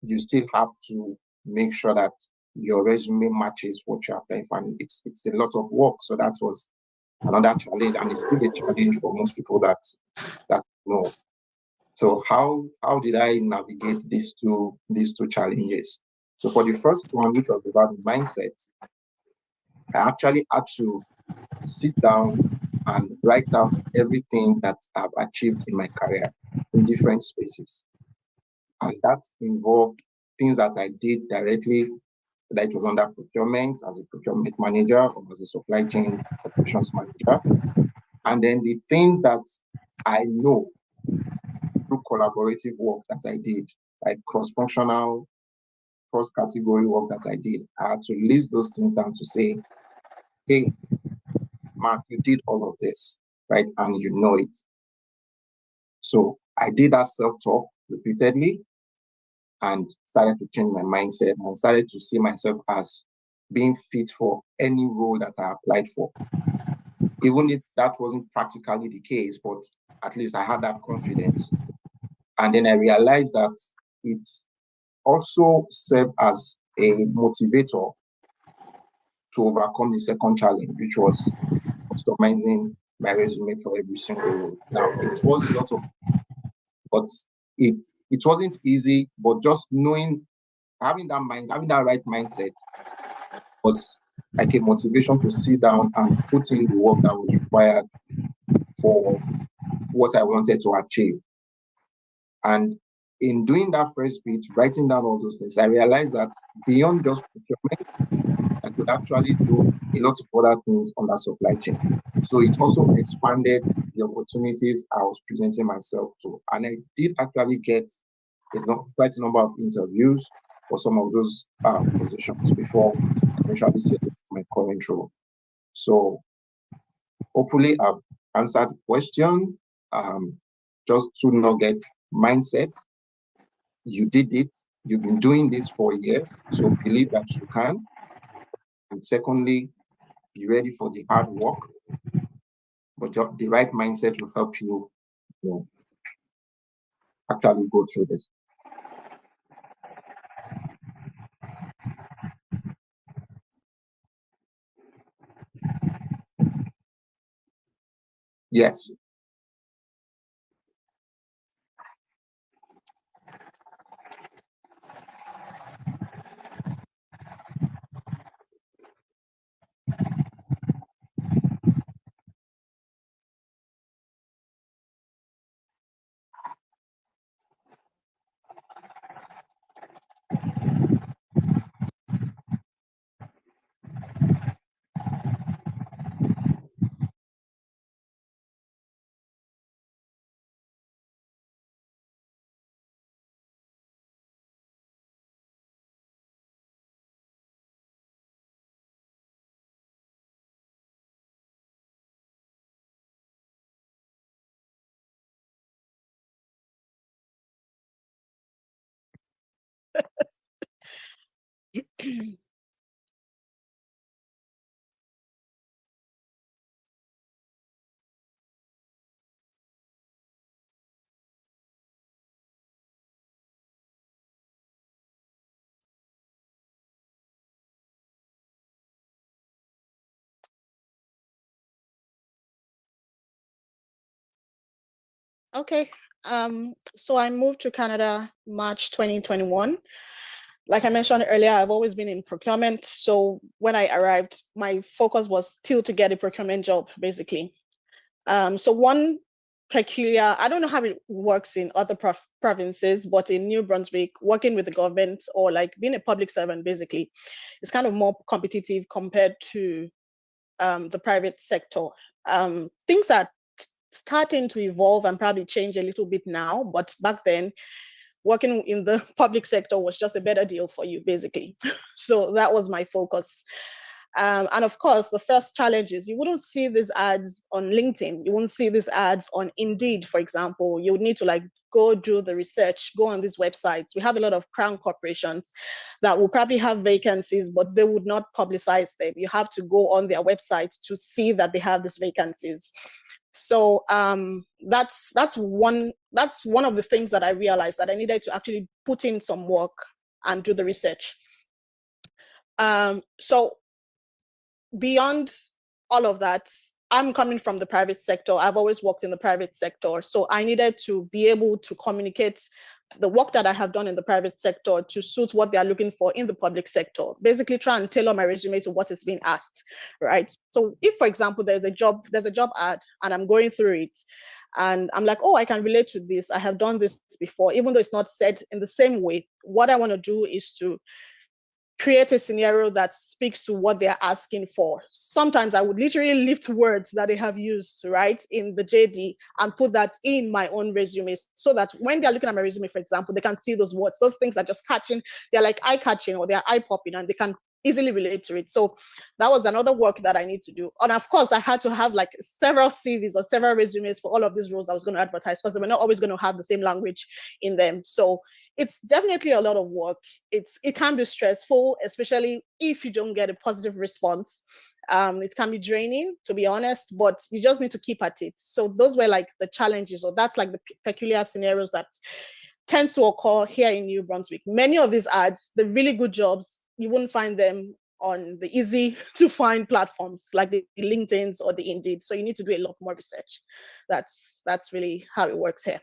you still have to make sure that your resume matches what you're applying for. And it's a lot of work. So that was another challenge, and it's still a challenge for most people that know. So how did I navigate these two challenges? So for the first one, which was about the mindset, I actually had to sit down and write out everything that I've achieved in my career in different spaces. And that involved things that I did directly, that it was under procurement as a procurement manager or as a supply chain operations manager. And then the things that I know through collaborative work that I did, like cross-functional, cross-category work that I did, I had to list those things down to say, hey, Mark, you did all of this, right? And you know it. So I did that self-talk repeatedly and started to change my mindset and started to see myself as being fit for any role that I applied for. Even if that wasn't practically the case, but at least I had that confidence. And then I realized that it also served as a motivator to overcome the second challenge, which was customizing my resume for every single role. Now, it was a lot of, but it wasn't easy, but just knowing, having that right mindset was like a motivation to sit down and put in the work that was required for what I wanted to achieve. And in doing that first bit, writing down all those things, I realized that beyond just procurement, I could actually do a lot of other things on that supply chain. So it also expanded the opportunities I was presenting myself to. And I did actually get quite a number of interviews for some of those positions before I eventually settled my current role. So hopefully I've answered the question. Just two nuggets: mindset. You did it. You've been doing this for years, so believe that you can. And secondly, be ready for the hard work, but the right mindset will help you, actually go through this. Yes. Okay. So I moved to Canada March 2021. Like I mentioned earlier, I've always been in procurement. So when I arrived, my focus was still to get a procurement job, basically. So one peculiar, I don't know how it works in other provinces, but in New Brunswick, working with the government or like being a public servant, basically, is kind of more competitive compared to the private sector. Things are starting to evolve and probably change a little bit now, but back then, working in the public sector was just a better deal for you, basically. So that was my focus. And of course, the first challenge is you wouldn't see these ads on LinkedIn. You wouldn't see these ads on Indeed, for example. You would need to like go do the research, go on these websites. We have a lot of crown corporations that will probably have vacancies, but they would not publicize them. You have to go on their website to see that they have these vacancies. So that's one of the things that I realized, that I needed to actually put in some work and do the research. So beyond all of that, I'm coming from the private sector. I've always worked in the private sector. So I needed to be able to communicate the work that I have done in the private sector to suit what they are looking for in the public sector. Basically try and tailor my resume to what is being asked, right? So if, for example, there's a job ad and I'm going through it and I'm like, oh, I can relate to this. I have done this before, even though it's not said in the same way. What I want to do is to create a scenario that speaks to what they're asking for. Sometimes I would literally lift words that they have used, right, in the JD and put that in my own resume so that when they're looking at my resume, for example, they can see those words. Those things are just catching, they're like eye-catching or they're eye-popping and they can easily relate to it. So that was another work that I need to do. And of course, I had to have like several CVs or several resumes for all of these roles I was going to advertise because they were not always going to have the same language in them. So it's definitely a lot of work. It can be stressful, especially if you don't get a positive response. It can be draining, to be honest, but you just need to keep at it. So those were like the challenges, or that's like the peculiar scenarios that tends to occur here in New Brunswick. Many of these ads, the really good jobs, you wouldn't find them on the easy to find platforms like the LinkedIn's or the Indeed. So you need to do a lot more research. That's really how it works here.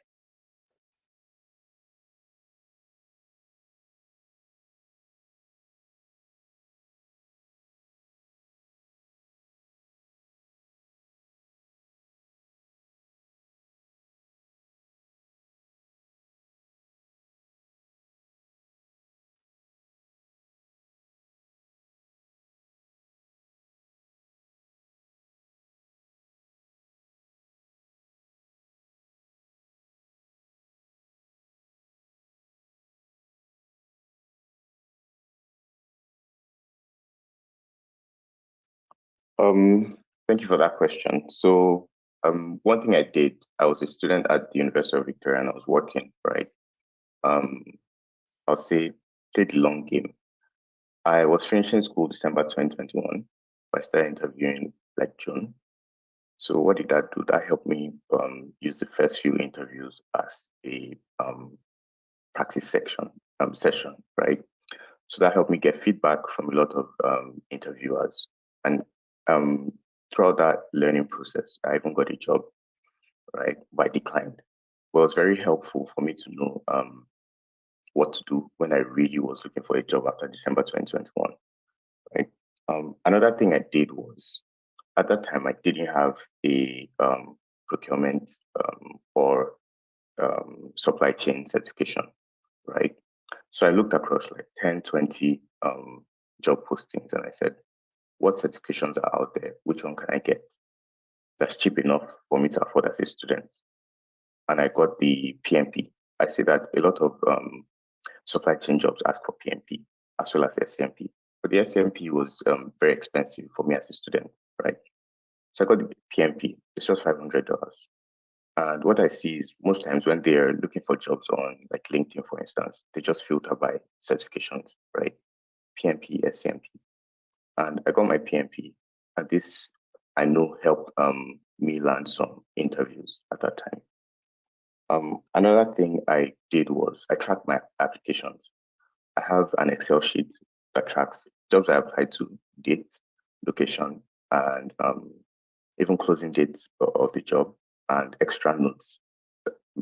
Thank you for that question. So, one thing I did, I was a student at the University of Victoria and I was working, right? I'll say, played the long game. I was finishing school December 2021. I started interviewing like June. So what did that do? That helped me use the first few interviews as a practice session, right? So that helped me get feedback from a lot of interviewers. And throughout that learning process, I even got a job, right? But I declined. But it was very helpful for me to know what to do when I really was looking for a job after December 2021, right? Another thing I did was, at that time, I didn't have a procurement or supply chain certification, right? So I looked across like 10, 20 job postings and I said, what certifications are out there? Which one can I get that's cheap enough for me to afford as a student? And I got the PMP. I see that a lot of supply chain jobs ask for PMP as well as SCMP. But the SCMP was very expensive for me as a student, right? So I got the PMP. It's just $500. And what I see is most times when they're looking for jobs on like LinkedIn, for instance, they just filter by certifications, right? PMP, SCMP. And I got my PMP. And this, I know, helped me land some interviews at that time. Another thing I did was I tracked my applications. I have an Excel sheet that tracks jobs I applied to, date, location, and even closing dates of the job, and extra notes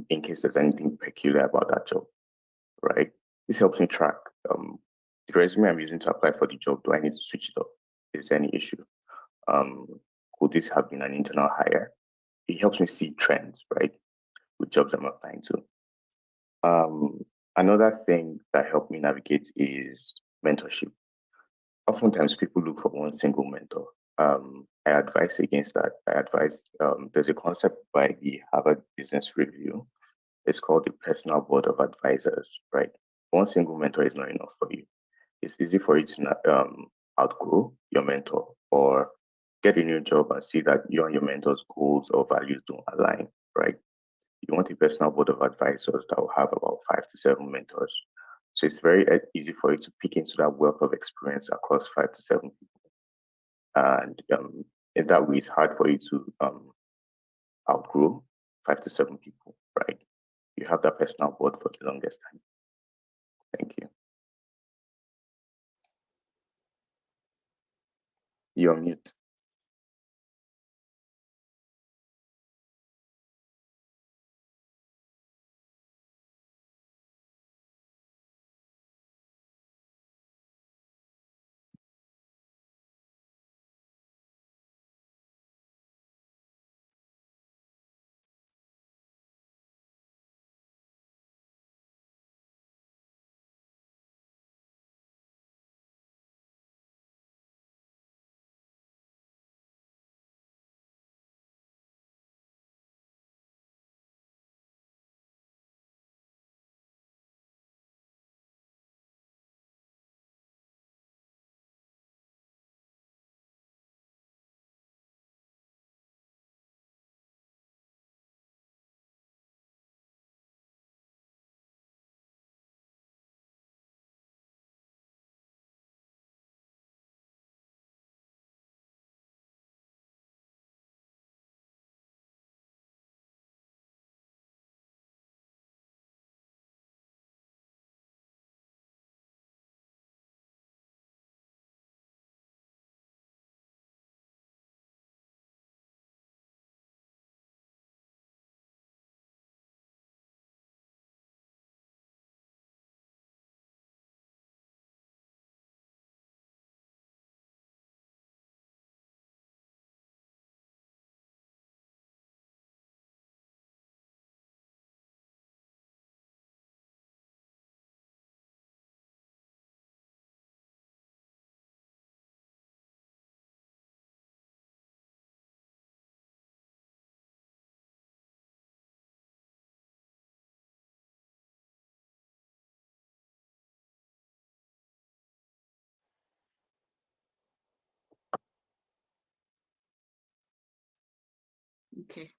in case there's anything peculiar about that job, right? This helps me track the resume I'm using to apply for the job. Do I need to switch it up? Is there any issue? Could this have been an internal hire? It helps me see trends, right, with jobs I'm applying to. Another thing that helped me navigate is mentorship. Oftentimes people look for one single mentor. I advise against that. I advise there's a concept by the Harvard Business Review. It's called the personal board of advisors, right? One single mentor is not enough for you. It's easy for you to outgrow your mentor or get a new job and see that you and your mentor's goals or values don't align, right? You want a personal board of advisors that will have about 5 to 7 mentors. So it's very easy for you to pick into that wealth of experience across 5 to 7 people. And in that way, it's hard for you to outgrow 5 to 7 people, right? You have that person on board for the longest time. Thank you. You're on mute. Okay.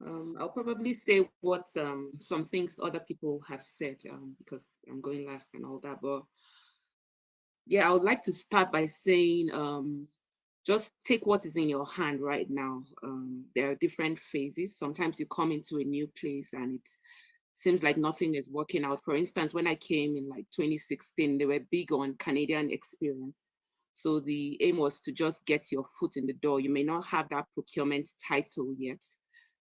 I'll probably say what some things other people have said because I'm going last and all that. But yeah, I would like to start by saying just take what is in your hand right now. There are different phases. Sometimes you come into a new place and it seems like nothing is working out. For instance, when I came in like 2016, they were big on Canadian experience. So the aim was to just get your foot in the door. You may not have that procurement title yet,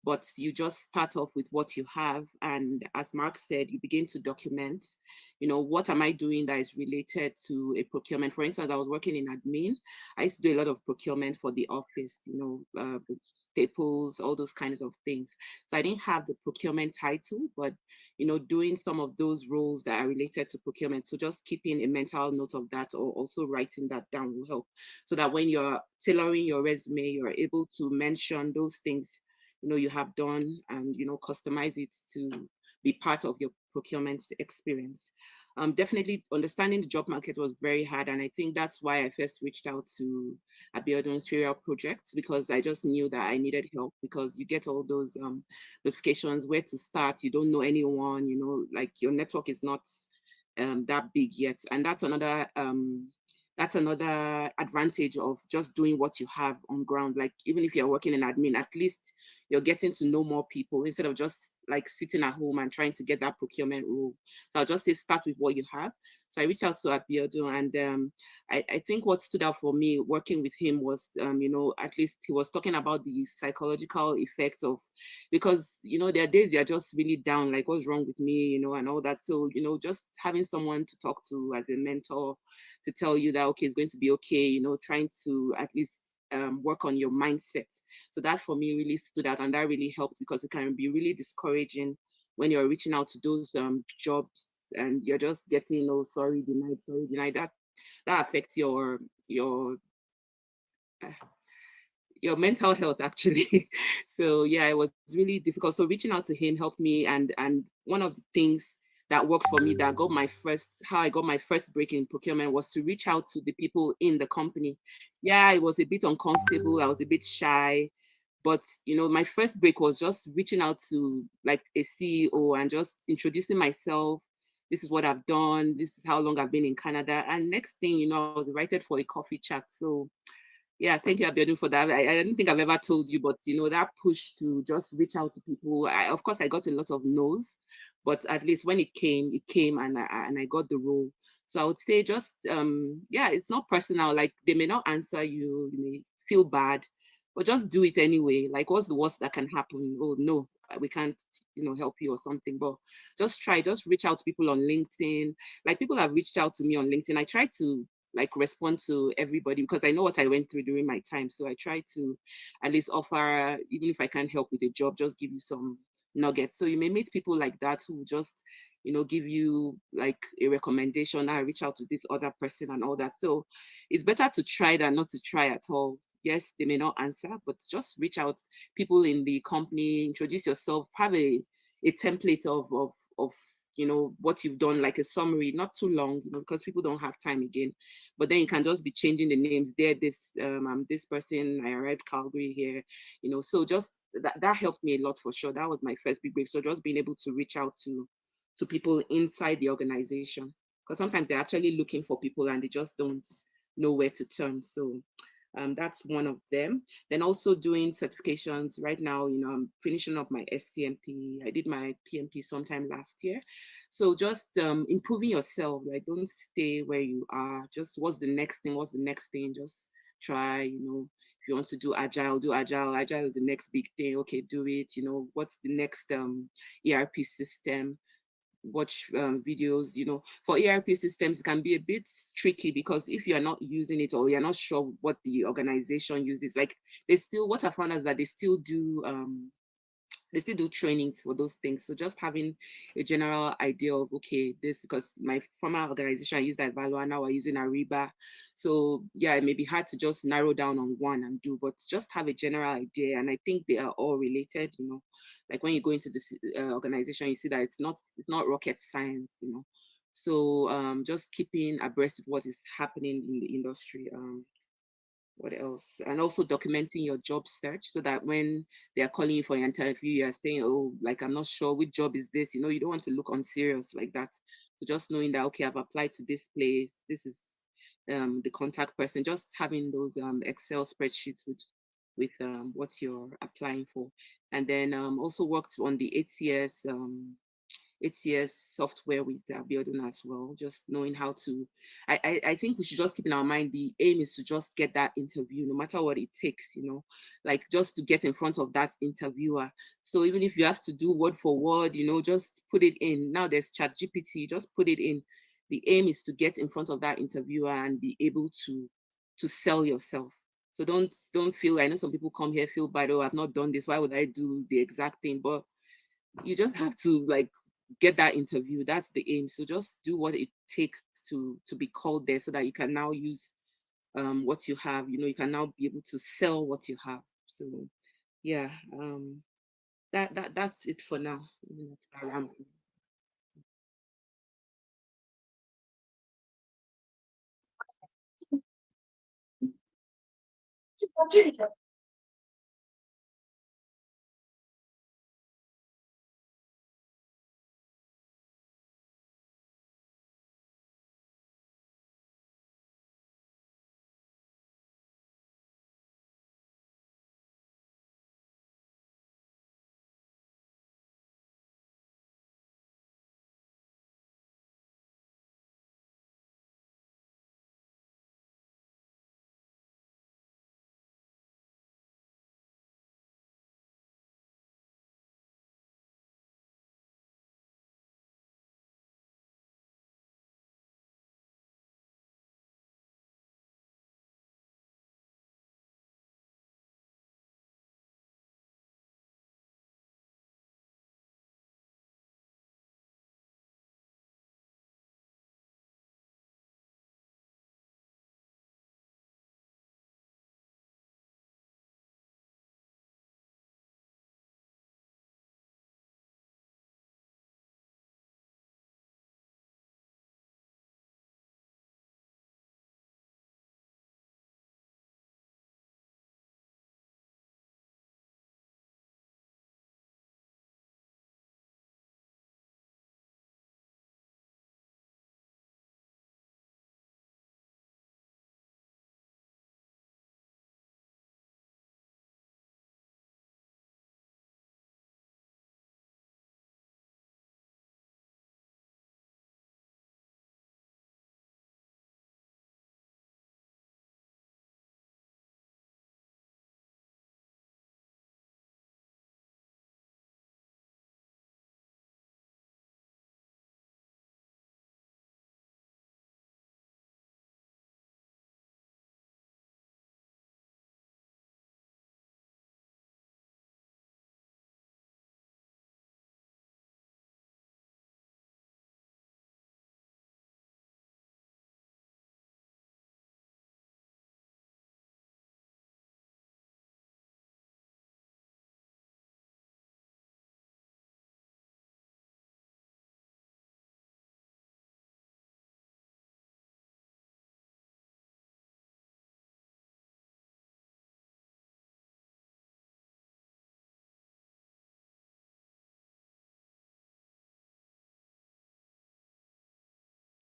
but you just start off with what you have. And as Mark said, you begin to document, what am I doing that is related to a procurement? For instance, I was working in admin. I used to do a lot of procurement for the office, staples, all those kinds of things. So I didn't have the procurement title, but, doing some of those roles that are related to procurement. So just keeping a mental note of that or also writing that down will help so that when you're tailoring your resume, you're able to mention those things you have done and customize it to be part of your procurement experience. Definitely understanding the job market was very hard, and I think that's why I first reached out to Abiodun's serial projects, because I just knew that I needed help, because you get all those notifications where to start, you don't know anyone, like your network is not that big yet, and that's another advantage of just doing what you have on ground. Like even if you're working in admin, at least you're getting to know more people instead of just like sitting at home and trying to get that procurement role. So I'll just say start with what you have. So I reached out to Abiodun, and I think what stood out for me working with him was, at least he was talking about the psychological effects of, because, there are days you're just really down, like what's wrong with me, and all that. So, just having someone to talk to as a mentor to tell you that, okay, it's going to be okay, trying to at least work on your mindset. So that for me really stood out, and that really helped, because it can be really discouraging when you're reaching out to those jobs and you're just getting, oh, sorry, denied, sorry, denied. That affects uh, your mental health actually. So yeah, it was really difficult. So reaching out to him helped me, and one of the things that worked for me, that got how I got my first break in procurement, was to reach out to the people in the company. Yeah, it was a bit uncomfortable, I was a bit shy, but my first break was just reaching out to like a CEO and just introducing myself. This is what I've done, this is how long I've been in Canada, and next thing I was invited for a coffee chat. So Yeah, thank you, Abiodun, for that. I don't think I've ever told you, but that push to just reach out to people. Of course, I got a lot of no's, but at least when it came, and I got the role. So I would say just yeah, it's not personal. Like they may not answer you, you may feel bad, but just do it anyway. Like what's the worst that can happen? Oh no, we can't help you or something. But just try, just reach out to people on LinkedIn. Like people have reached out to me on LinkedIn. I try to like respond to everybody because I know what I went through during my time. So I try to at least offer, even if I can't help with a job, just give you some nuggets. So you may meet people like that who just, give you like a recommendation. I reach out to this other person and all that. So it's better to try than not to try at all. Yes, they may not answer, but just reach out people in the company, introduce yourself, have a template of what you've done, like a summary, not too long, because people don't have time again. But then you can just be changing the names. There, this I'm this person. I arrived Calgary here, So just that helped me a lot for sure. That was my first big break. So just being able to reach out to people inside the organization, because sometimes they're actually looking for people and they just don't know where to turn. So that's one of them. Then also doing certifications right now, I'm finishing up my SCMP. I did my PMP sometime last year. So just improving yourself, like don't stay where you are. Just what's the next thing? What's the next thing? Just try, if you want to do agile, do agile. Agile is the next big thing. Okay, do it. What's the next ERP system? Watch videos. For ERP systems, it can be a bit tricky because if you're not using it or you're not sure what the organization uses, like what I found is that they still do trainings for those things. So just having a general idea of, okay, this, because my former organization, I used Ivalua, now we're using Ariba. So yeah, it may be hard to just narrow down on one and do, but just have a general idea. And I think they are all related, like when you go into this organization, you see that it's not rocket science, So just keeping abreast of what is happening in the industry. What else? And also documenting your job search so that when they're calling you for an interview, you're saying, oh, like, I'm not sure which job is this. You don't want to look unserious like that. So just knowing that, okay, I've applied to this place. This is the contact person. Just having those Excel spreadsheets with what you're applying for. And then also worked on the ATS software with Abiodun as well, just knowing how to, I think we should just keep in our mind, the aim is to just get that interview, no matter what it takes, like just to get in front of that interviewer. So even if you have to do word for word, just put it in. Now there's ChatGPT, just put it in. The aim is to get in front of that interviewer and be able to sell yourself. So don't feel, I know some people come here, feel bad, oh, I've not done this, why would I do the exact thing? But you just have to like get that interview. That's the aim. So just do what it takes to be called there so that you can now use what you have. You can now be able to sell what you have. So yeah, that's it for now. Start rambling.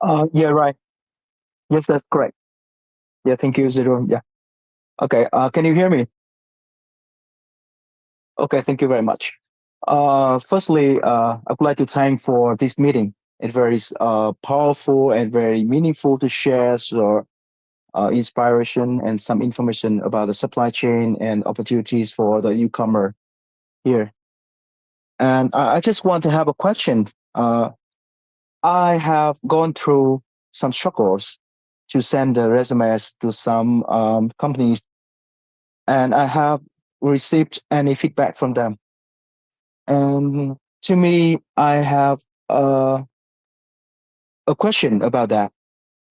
Yeah, right. Yes, that's correct. Yeah, thank you, Zero. Yeah. Okay. Can you hear me? Okay, thank you very much. Firstly, I would like to thank for this meeting. It's very powerful and very meaningful to share your inspiration and some information about the supply chain and opportunities for the newcomer here. And I just want to have a question. I have gone through some struggles to send the resumes to some companies, and I have received any feedback from them. And to me, I have a question about that.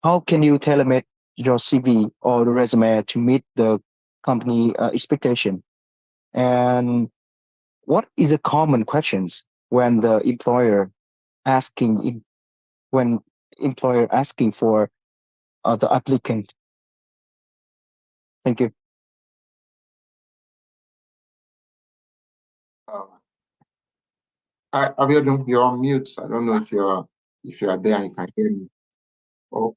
How can you tailor make your CV or the resume to meet the company expectation? And what is the common questions when the employer asking when employer asking for the applicant? Thank you. Uh, Abiodun, you're on mute. I don't know if you are there and you can hear me. Oh,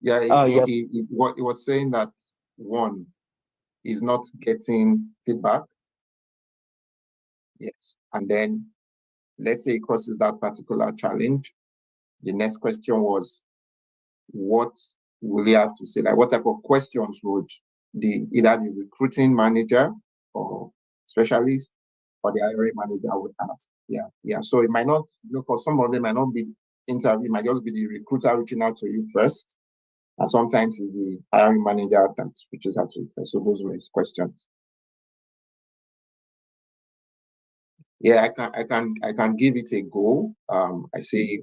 yeah. Yes. It was saying that one is not getting feedback. Yes, and then let's say it crosses that particular challenge. The next question was, what will you have to say? Like, what type of questions would either the recruiting manager or specialist or the hiring manager would ask? Yeah, yeah. So it might not, for some of them, might not be interview, it might just be the recruiter reaching out to you first. And sometimes it's the hiring manager that reaches out to you first. So those were his questions. Yeah, I can give it a go. I see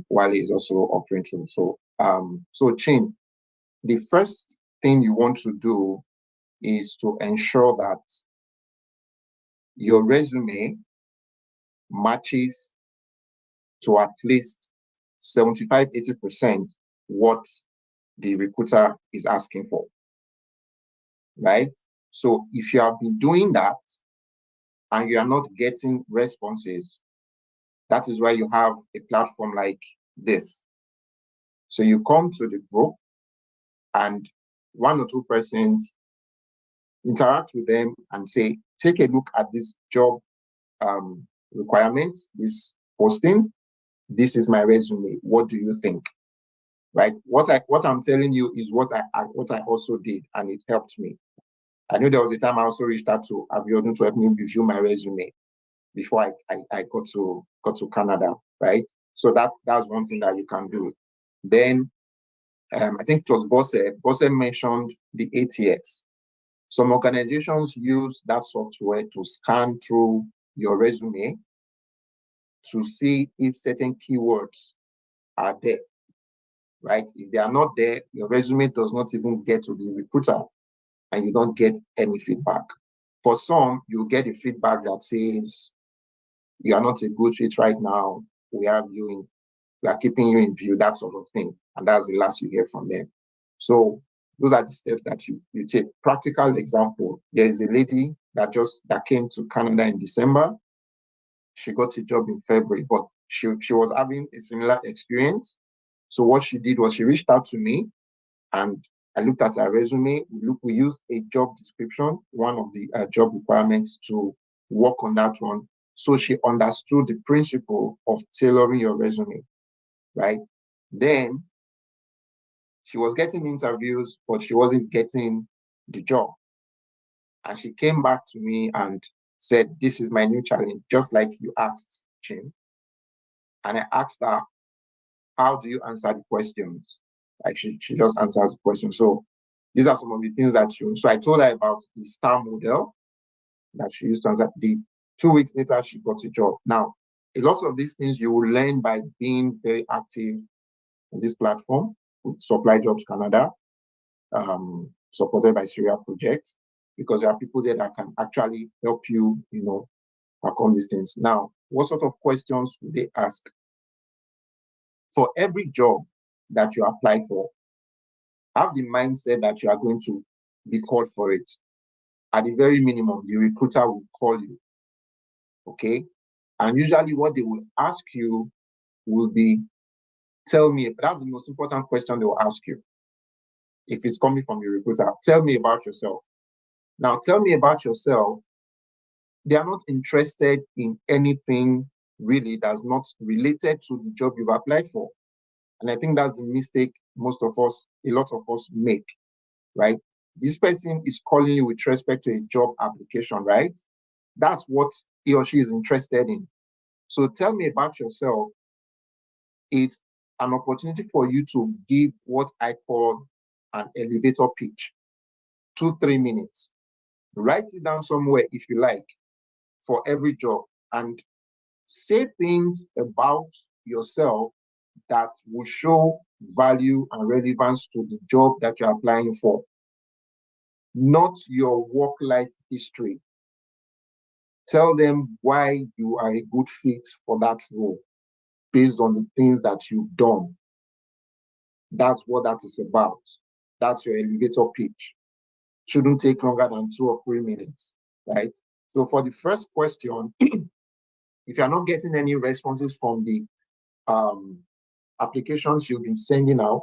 Wale is also offering to. So Chin, the first thing you want to do is to ensure that your resume matches to at least 75-80% what the recruiter is asking for, right? So if you have been doing that and you are not getting responses, that is why you have a platform like this. So you come to the group and one or two persons interact with them and say, take a look at this job requirements, this posting. This is my resume. What do you think? Right? What I'm telling you is what I also did, and it helped me. I know there was a time I also reached out to Abiodun to help me review my resume before I got to Canada, right? So that's one thing that you can do. Then I think it was Bosse mentioned the ATS. Some organizations use that software to scan through your resume to see if certain keywords are there, right? If they are not there, your resume does not even get to the recruiter and you don't get any feedback. For some, you get a feedback that says, you are not a good fit right now. We are keeping you in view, that sort of thing. And that's the last you hear from them. So those are the steps that you take. Practical example, there is a lady that came to Canada in December. She got a job in February, but she was having a similar experience. So what she did was she reached out to me and I looked at her resume. We used a job description, one of the job requirements, to work on that one. So she understood the principle of tailoring your resume, right? Then she was getting interviews, but she wasn't getting the job. And she came back to me and said, this is my new challenge, just like you asked, Jim. And I asked her, how do you answer the questions? Like she just answers the question. So these are some of the things that so I told her about the STAR model that she used to answer. The 2 weeks later, she got a job. Now, a lot of these things you will learn by being very active on this platform with Supply Jobs Canada, supported by Syria Project, because there are people there that can actually help you, overcome these things. Now, what sort of questions would they ask? For every job that you apply for, have the mindset that you are going to be called for it. At the very minimum, the recruiter will call you. Okay? And usually what they will ask you will be, tell me, that's the most important question they will ask you. If it's coming from the recruiter, tell me about yourself. Now, tell me about yourself. They are not interested in anything really that's not related to the job you've applied for. And I think that's the mistake most of us, a lot of us make, right? This person is calling you with respect to a job application, right? That's what he or she is interested in. So tell me about yourself. It's an opportunity for you to give what I call an elevator pitch, 2-3 minutes. Write it down somewhere if you like for every job and say things about yourself that will show value and relevance to the job that you're applying for, not your work life history. Tell them why you are a good fit for that role based on the things that you've done. That's what that is about. That's your elevator pitch. Shouldn't take longer than 2 or 3 minutes, right? So for the first question, if you're not getting any responses from the applications you've been sending out,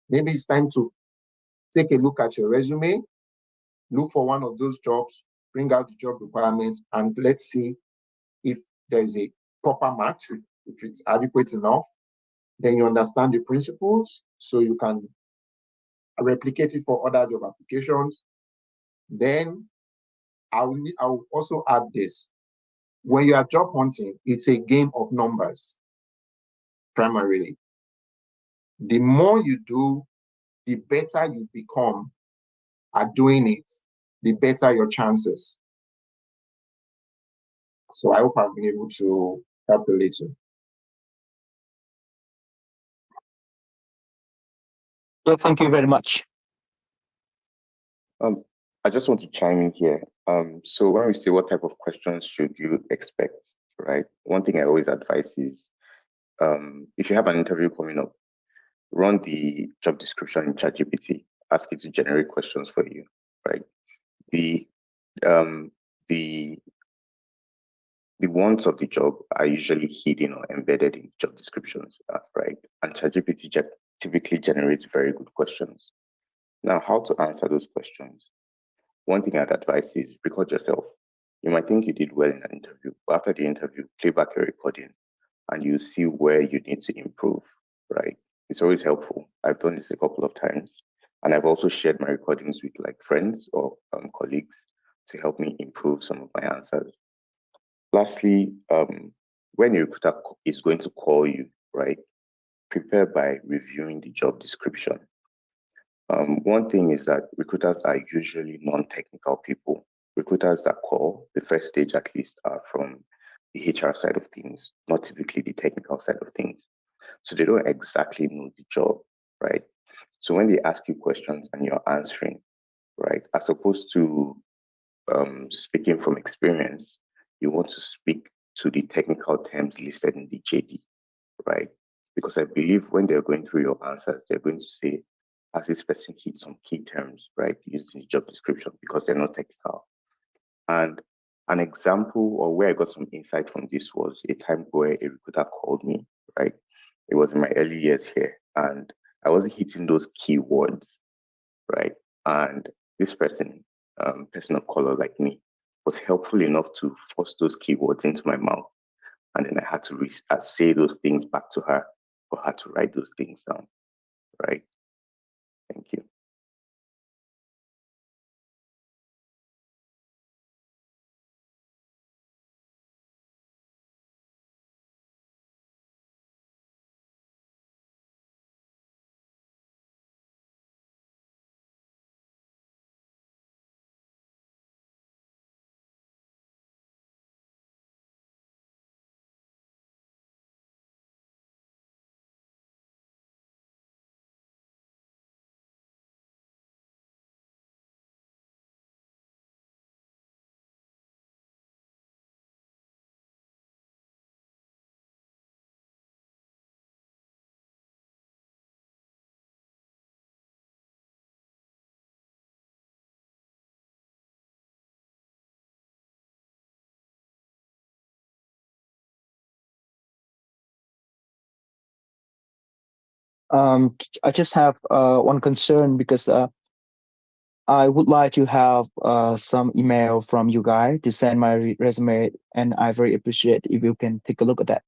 maybe it's time to take a look at your resume, look for one of those jobs, bring out the job requirements, and let's see if there's a proper match, if it's adequate enough. Then you understand the principles, so you can replicate it for other job applications. Then I will also add this. When you are job hunting, it's a game of numbers, primarily. The more you do, the better you become at doing it, the better your chances. So I hope I've been able to help a little. So thank you very much. I just want to chime in here. So when we say what type of questions should you expect, right? One thing I always advise is, if you have an interview coming up, run the job description in ChatGPT, ask it to generate questions for you, right? The wants of the job are usually hidden or embedded in job descriptions, right? And ChatGPT typically generates very good questions. Now, how to answer those questions? One thing I'd advise is record yourself. You might think you did well in an interview, but after the interview, play back your recording and you see where you need to improve, right? It's always helpful. I've done this a couple of times, and I've also shared my recordings with like friends or colleagues to help me improve some of my answers. Lastly, when your recruiter is going to call you, right, prepare by reviewing the job description. One thing is that recruiters are usually non-technical people. Recruiters that call, the first stage at least, are from the HR side of things, not typically the technical side of things. So they don't exactly know the job, right? So when they ask you questions and you're answering, right, as opposed to speaking from experience, you want to speak to the technical terms listed in the JD, right? Because I believe when they're going through your answers, they're going to say, has this person hit some key terms, right, used in the job description, because they're not technical. And an example or where I got some insight from this was a time where a recruiter called me, right? It was in my early years here, and I wasn't hitting those keywords, right? And this person, person of color like me, was helpful enough to force those keywords into my mouth. And then I had to say those things back to her, or had to write those things down, right? Thank you. I just have one concern because I would like to have some email from you guys to send my resume, and I very appreciate if you can take a look at that.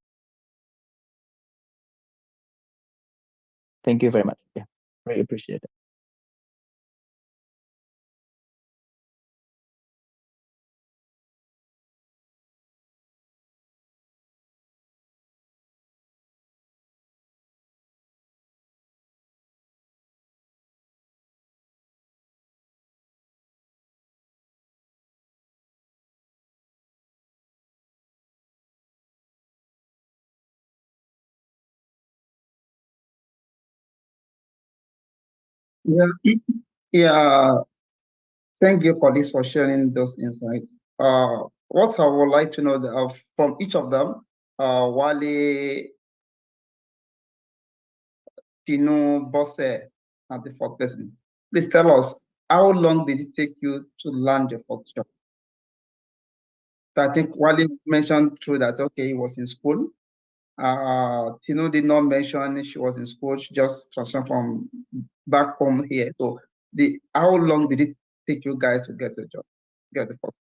Thank you very much. Yeah, very appreciate it. Yeah, yeah. Thank you for this for sharing those insights. What I would like to know from each of them, Wale, Tino, Bosse, and the fourth person. Please tell us, how long did it take you to land your first job? So I think Wale mentioned through that, okay, he was in school. Tino did not mention she was in school. She just transferred from back home here. So how long did it take you guys to get a job, get the first?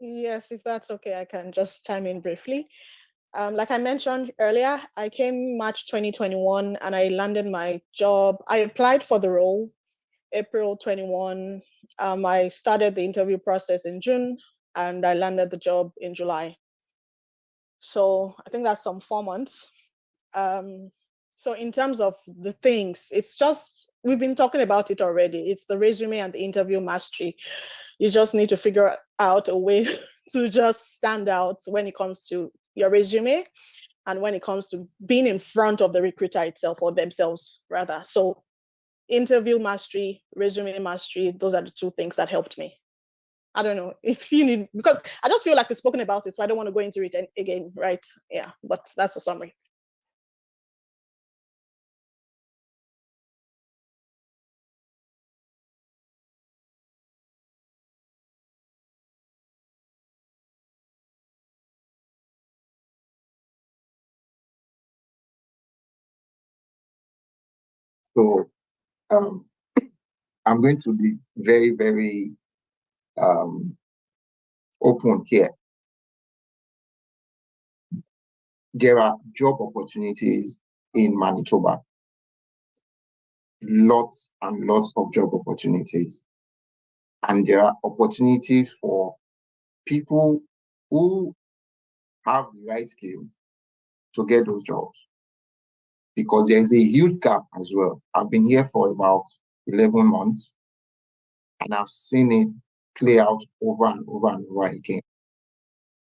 Yes, if that's okay, I can just chime in briefly. Like I mentioned earlier, I came March 2021 and I landed my job. I applied for the role April 21. I started the interview process in June and I landed the job in July. So I think that's some 4 months. So in terms of the things, it's just, we've been talking about it already. It's the resume and the interview mastery. You just need to figure out a way to just stand out when it comes to your resume and when it comes to being in front of the recruiter itself, or themselves rather. So interview mastery, resume mastery, those are the two things that helped me. I don't know if you need, because I just feel like we've spoken about it, so I don't want to go into it again, right? Yeah, but that's the summary. So um, I'm going to be very, very open here. There are job opportunities in Manitoba, lots and lots of job opportunities. And there are opportunities for people who have the right skills to get those jobs, because there is a huge gap as well. I've been here for about 11 months and I've seen it play out over and over and over again.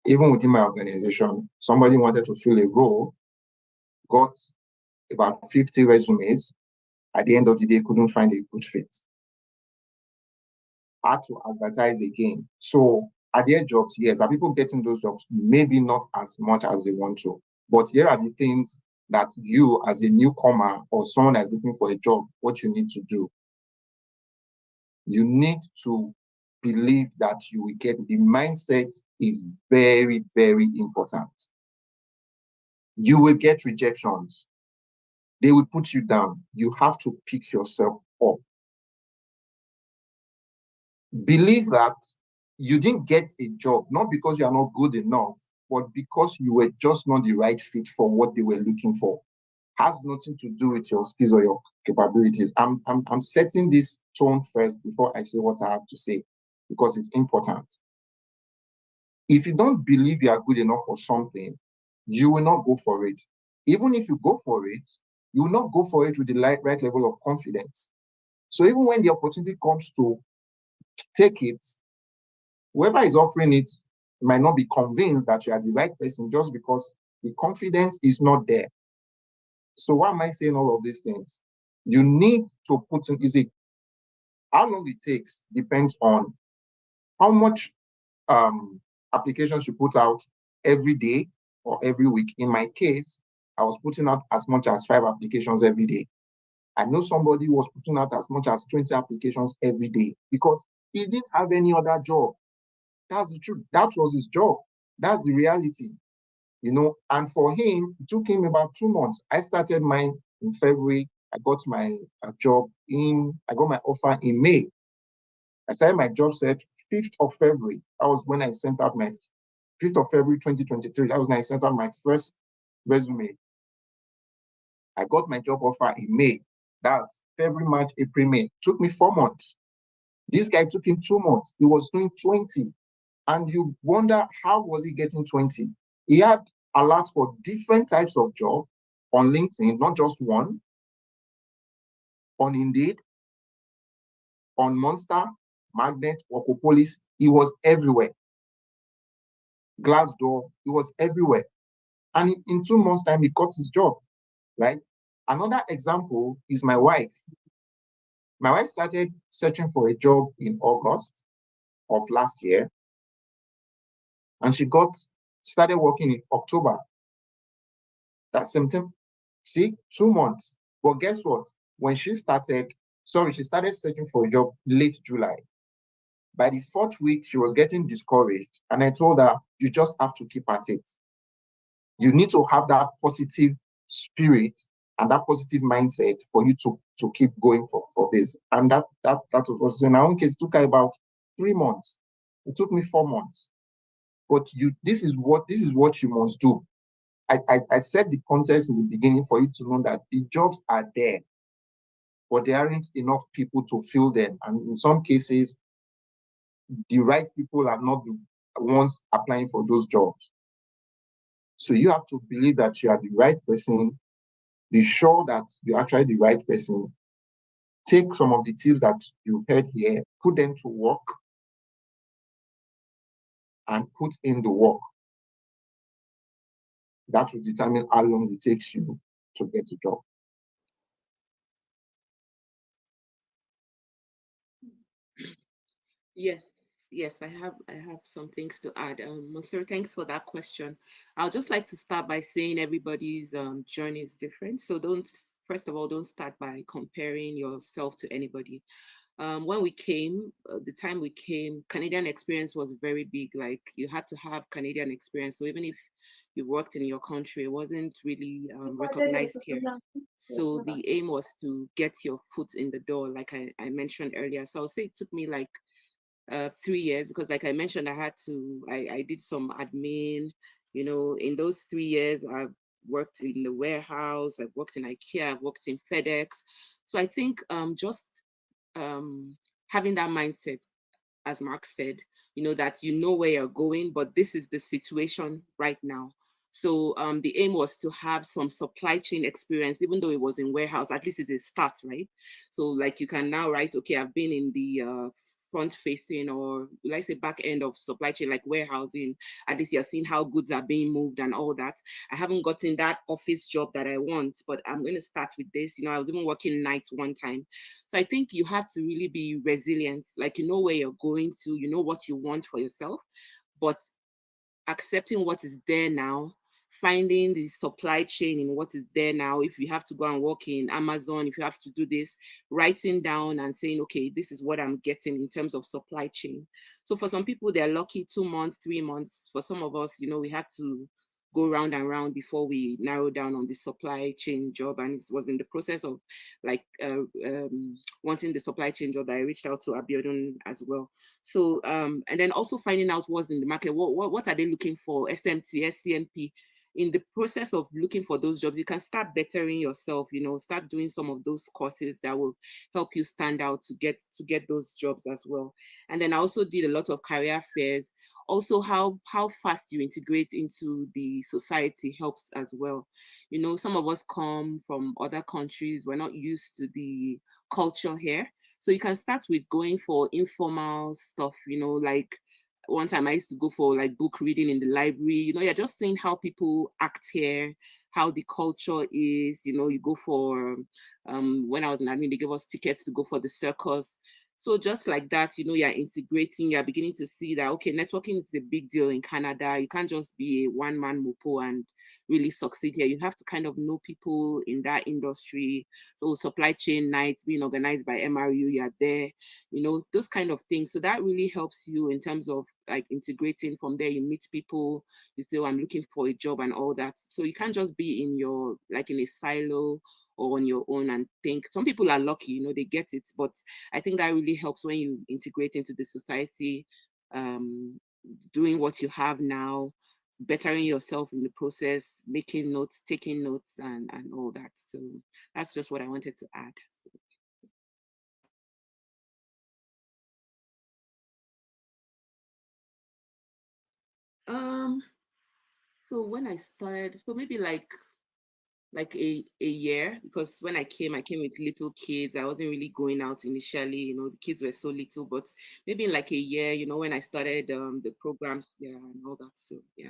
Even within my organization, somebody wanted to fill a role, got about 50 resumes. At the end of the day, couldn't find a good fit. Had to advertise again. So are there jobs? Yes. Are people getting those jobs? Maybe not as much as they want to. But here are the things that you, as a newcomer or someone that's looking for a job, what you need to do. You need to believe that you will get, the mindset is very, very important. You will get rejections. They will put you down. You have to pick yourself up. Believe that you didn't get a job, not because you are not good enough, but because you were just not the right fit for what they were looking for. Has nothing to do with your skills or your capabilities. I'm setting this tone first before I say what I have to say, because it's important. If you don't believe you are good enough for something, you will not go for it. Even if you go for it, you will not go for it with the right level of confidence. So even when the opportunity comes to take it, whoever is offering it might not be convinced that you are the right person just because the confidence is not there. So why am I saying all of these things? You need to put in, How long it takes depends on how much applications you put out every day or every week. In my case, I was putting out as much as 5 applications every day. I know somebody was putting out as much as 20 applications every day because he didn't have any other job. That's the truth. That was his job. That's the reality, you know. And for him, it took him about 2 months. I started mine in February. I got my I got my offer in May. I started my job search 5th of February. That was when I sent out my 5th of February 2023. That was when I sent out my first resume. I got my job offer in May. That's February, March, April, May. It took me 4 months. This guy took him 2 months. He was doing 20. And you wonder, how was he getting 20? He had alerts for different types of job on LinkedIn, not just one, on Indeed, on Monster, Magnet, Workopolis. He was everywhere. Glassdoor, he was everywhere. And in 2 months' time, he got his job, right? Another example is my wife. My wife started searching for a job in August of last year, and she started working in October. That's September. See, 2 months. But guess what? When she started searching for a job late July. By the 4th week, she was getting discouraged. And I told her, you just have to keep at it. You need to have that positive spirit and that positive mindset for you to keep going for this. And that was what in our own case, it took her about 3 months. It took me 4 months. But this is what you must do. I set the context in the beginning for you to know that the jobs are there, but there aren't enough people to fill them. And in some cases, the right people are not the ones applying for those jobs. So you have to believe that you are the right person, be sure that you're actually the right person. Take some of the tips that you've heard here, put them to work, and put in the work. That will determine how long it takes you to get a job. Yes, I have some things to add. Monsieur, thanks for that question. I'll just like to start by saying everybody's journey is different. So first of all, don't start by comparing yourself to anybody. When we came, the time we came, Canadian experience was very big. Like you had to have Canadian experience. So even if you worked in your country, it wasn't really recognized here. So the aim was to get your foot in the door, like I mentioned earlier. So I'll say it took me like 3 years because like I mentioned, I did some admin, you know. In those 3 years, I've worked in the warehouse, I've worked in IKEA, I've worked in FedEx. So I think just having that mindset, as Mark said, you know, that you know where you're going, but this is the situation right now. So the aim was to have some supply chain experience, even though it was in warehouse, at least it's a start, right? So like you can now write, okay, I've been in the front facing, or let's say back end of supply chain, like warehousing. At least you're seeing how goods are being moved and all that. I haven't gotten that office job that I want, but I'm going to start with this. You know, I was even working nights one time. So I think you have to really be resilient. Like, you know where you're going to, you know what you want for yourself, but accepting what is there now, finding the supply chain in what is there now. If you have to go and work in Amazon, if you have to do this, writing down and saying, okay, this is what I'm getting in terms of supply chain. So for some people, they're lucky 2 months, 3 months. For some of us, you know, we had to go round and round before we narrow down on the supply chain job. And it was in the process of like wanting the supply chain job that I reached out to Abiodun as well. So and then also finding out what's in the market, what are they looking for, SMT, SCMP. In the process of looking for those jobs, you can start bettering yourself, you know, start doing some of those courses that will help you stand out to get those jobs as well. And then I also did a lot of career fairs. Also, how fast you integrate into the society helps as well. You know, some of us come from other countries, we're not used to the culture here. So you can start with going for informal stuff, you know, like one time I used to go for like book reading in the library. You know, you're just seeing how people act here, how the culture is. You know, you go for when I was in admin, they gave us tickets to go for the circus. So just like that, you're integrating, you're beginning to see that, okay, networking is a big deal in Canada. You can't just be a one-man mopo and really succeed here. You have to kind of know people in that industry. So supply chain nights being organized by MRU, you're there, those kind of things. So that really helps you in terms of like integrating. From there, you meet people, you say, oh, I'm looking for a job and all that. So you can't just be in a silo or on your own and think. Some people are lucky, they get it, but I think that really helps when you integrate into the society, doing what you have now, bettering yourself in the process, making notes, taking notes, and all that. So that's just what I wanted to add. So when I started, so maybe like a year, because when I came with little kids. I wasn't really going out initially, the kids were so little, but maybe in like a year, when I started the programs, yeah, and all that. So yeah.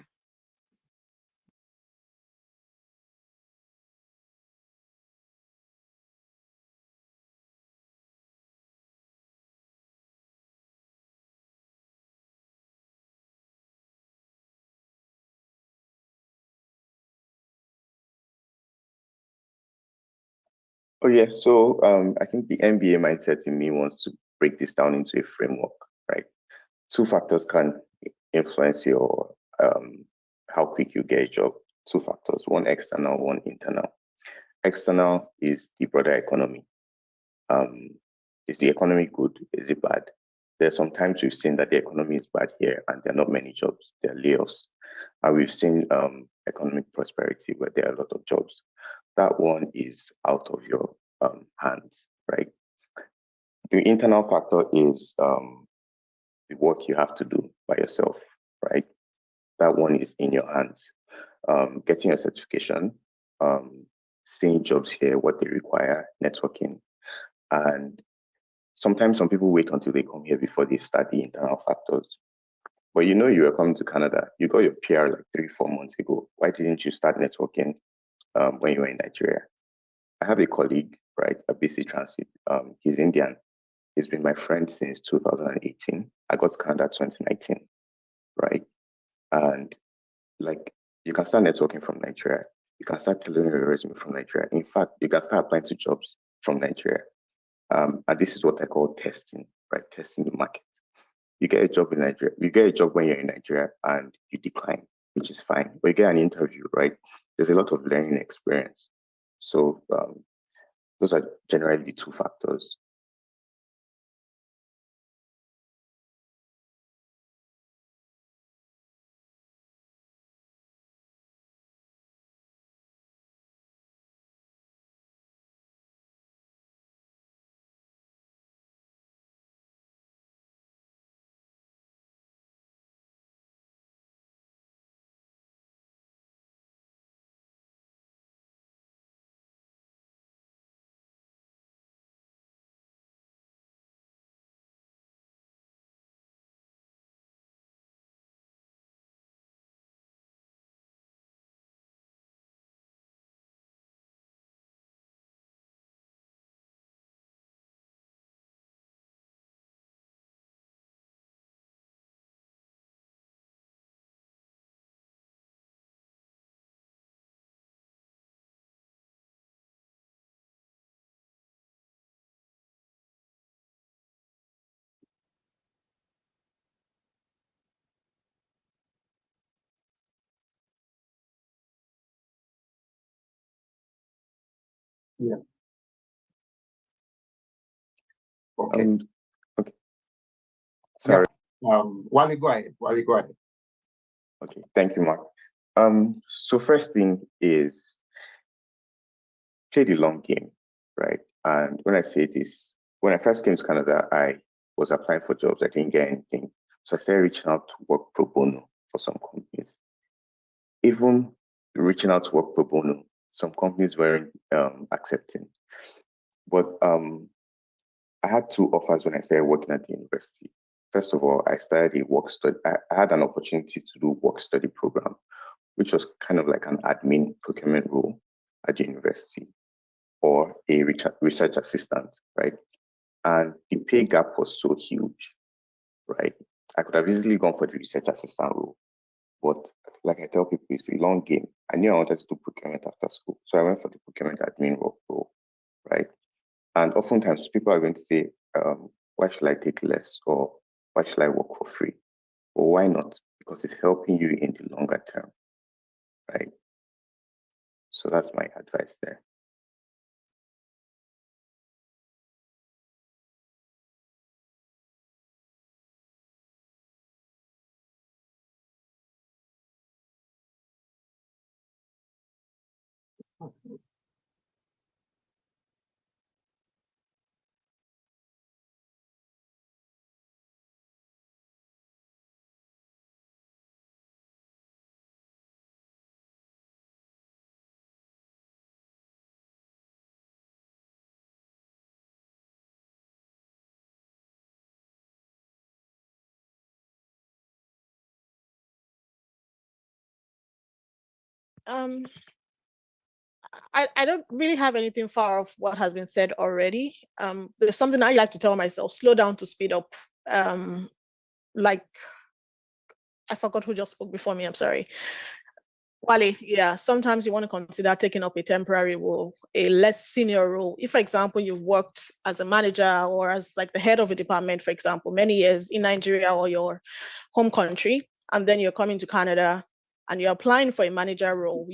Oh yeah, so I think the MBA mindset in me wants to break this down into a framework, right? Two factors can influence your how quick you get a job. Two factors, one external, one internal. External is the broader economy. Is the economy good? Is it bad? There are some times we've seen that the economy is bad here and there are not many jobs, there are layoffs. And we've seen economic prosperity where there are a lot of jobs. That one is out of your hands, right? The internal factor is the work you have to do by yourself, right? That one is in your hands. Getting a certification, seeing jobs here, what they require, networking. And sometimes some people wait until they come here before they start the internal factors. But you were coming to Canada. You got your PR like 3-4 months ago. Why didn't you start networking when you were in Nigeria? I have a colleague, right, a BC Transit. He's Indian. He's been my friend since 2018. I got to Canada 2019, right? And like, you can start networking from Nigeria. You can start tailoring your resume from Nigeria. In fact, you can start applying to jobs from Nigeria. And this is what I call testing, right? Testing the market. You get a job in Nigeria. You get a job when you're in Nigeria and you decline, which is fine. But you get an interview, right? There's a lot of learning experience. So those are generally the two factors. Yeah. Okay. Okay. Sorry. Yeah. Wally, go ahead. Wally, go ahead. Okay. Thank you, Mark. So first thing is play the long game, right? And when I say this, when I first came to Canada, I was applying for jobs. I didn't get anything. So I started reaching out to work pro bono for some companies. Even reaching out to work pro bono, some companies weren't accepting. But I had two offers when I started working at the university. First of all, I started a work study. I had an opportunity to do work study program, which was kind of like an admin procurement role at the university, or a research assistant, right? And the pay gap was so huge, right? I could have easily gone for the research assistant role, but like I tell people, it's a long game. I knew I wanted to do procurement after school, so I went for the procurement admin role, right? And oftentimes people are going to say, why should I take less, or why should I work for free? Or why not? Because it's helping you in the longer term, right? So that's my advice there. Um, I don't really have anything far of what has been said already. There's something I like to tell myself: slow down to speed up. Like I forgot who just spoke before me. I'm sorry. Wale, yeah, sometimes you want to consider taking up a temporary role, a less senior role. If, for example, you've worked as a manager or as like the head of a department, for example, many years in Nigeria or your home country, and then you're coming to Canada and you're applying for a manager role,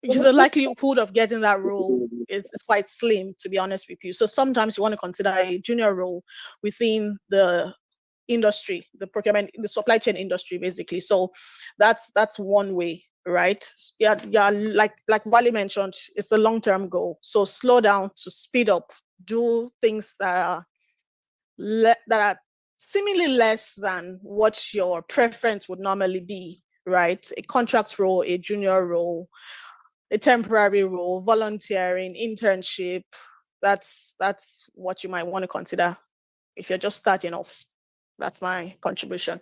the likelihood of getting that role is quite slim, to be honest with you. So sometimes you want to consider a junior role within the industry, the procurement, the supply chain industry, basically. So that's one way, right? Yeah, like Wally mentioned, it's the long-term goal. So slow down to speed up, do things that are that are seemingly less than what your preference would normally be, right? A contract role, a junior role, a temporary role, volunteering, internship. That's what you might want to consider if you're just starting off. That's my contribution.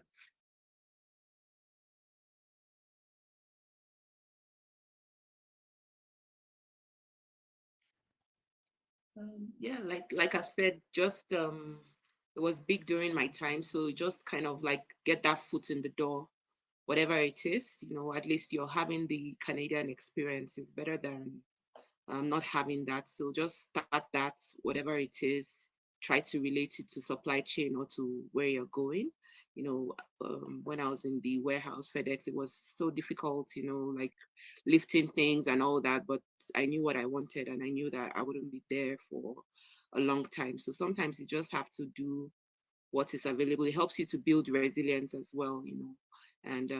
Yeah, like I said, just it was big during my time, so just kind of like get that foot in the door, whatever it is. At least you're having the Canadian experience is better than not having that. So just start that, whatever it is. Try to relate it to supply chain or to where you're going. When I was in the warehouse, FedEx, it was so difficult, like lifting things and all that. But I knew what I wanted and I knew that I wouldn't be there for a long time. So sometimes you just have to do what is available. It helps you to build resilience as well. And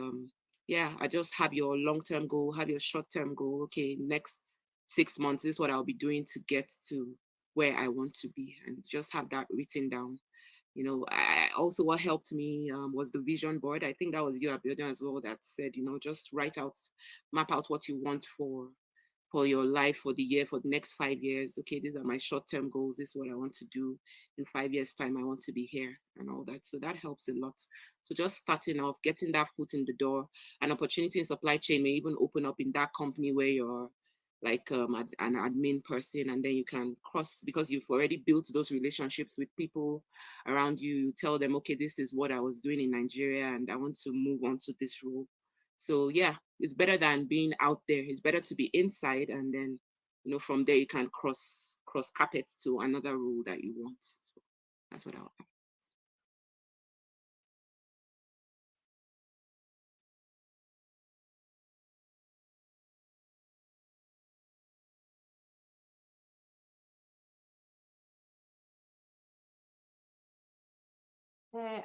yeah, I just have your long-term goal, have your short-term goal. Okay, next 6 months is what I'll be doing to get to where I want to be, and just have that written down. I also, what helped me was the vision board. I think that was you, Abiodun, as well, that said, just map out what you want for your life, for the year, for the next 5 years. Okay, these are my short-term goals. This is what I want to do in 5 years' time. I want to be here and all that. So that helps a lot. So just starting off, getting that foot in the door, an opportunity in supply chain may even open up in that company where you're like an admin person, and then you can cross, because you've already built those relationships with people around you. You tell them, okay, this is what I was doing in Nigeria and I want to move on to this role. So yeah, it's better than being out there. It's better to be inside, and then from there you can cross carpets to another role that you want. So that's what I'll.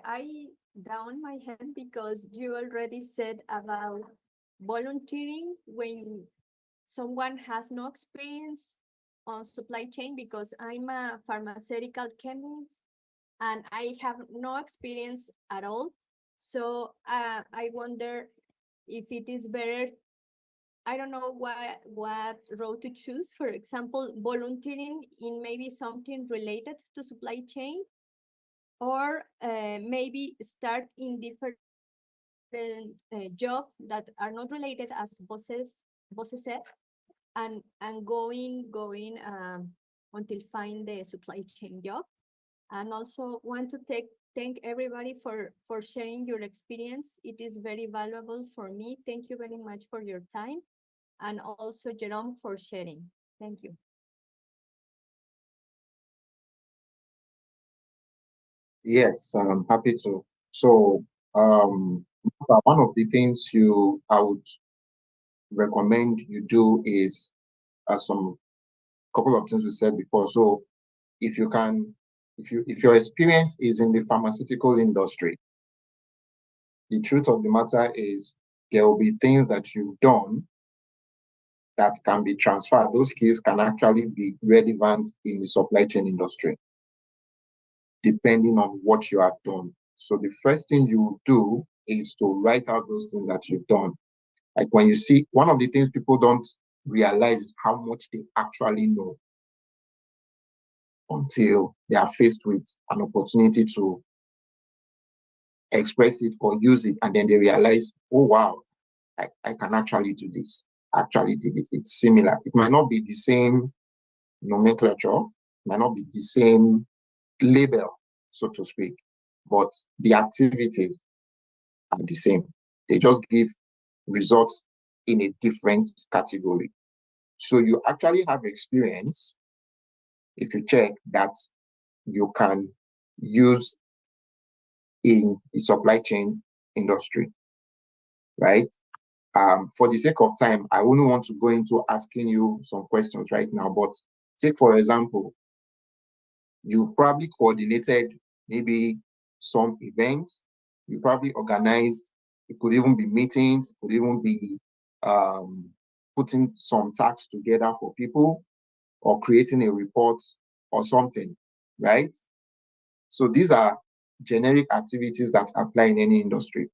I down my hand because you already said about volunteering when someone has no experience on supply chain, because I'm a pharmaceutical chemist and I have no experience at all. So I wonder if it is better. I don't know what road to choose. For example, volunteering in maybe something related to supply chain, or maybe start in different jobs that are not related, as bosses said, and going until find the supply chain job. And also want to thank everybody for sharing your experience. It is very valuable for me. Thank you very much for your time. And also Jerome for sharing. Thank you. Yes, I'm happy to. So, one of the things I would recommend you do is some couple of things we said before. So, if you can, if your experience is in the pharmaceutical industry, the truth of the matter is there will be things that you've done that can be transferred. Those skills can actually be relevant in the supply chain industry, depending on what you have done. So the first thing you do is to write out those things that you've done. Like when you see, one of the things people don't realize is how much they actually know until they are faced with an opportunity to express it or use it. And then they realize, oh, wow, I can actually do this. I actually did it. It's similar. It might not be the same nomenclature, might not be the same label, so to speak, but the activities are the same. They just give results in a different category. So you actually have experience, if you check, that you can use in the supply chain industry, right? For the sake of time, I wouldn't want to go into asking you some questions right now, but take, for example, you've probably coordinated maybe some events, you probably organized, it could even be meetings, it could even be putting some tasks together for people or creating a report or something, right? So these are generic activities that apply in any industry.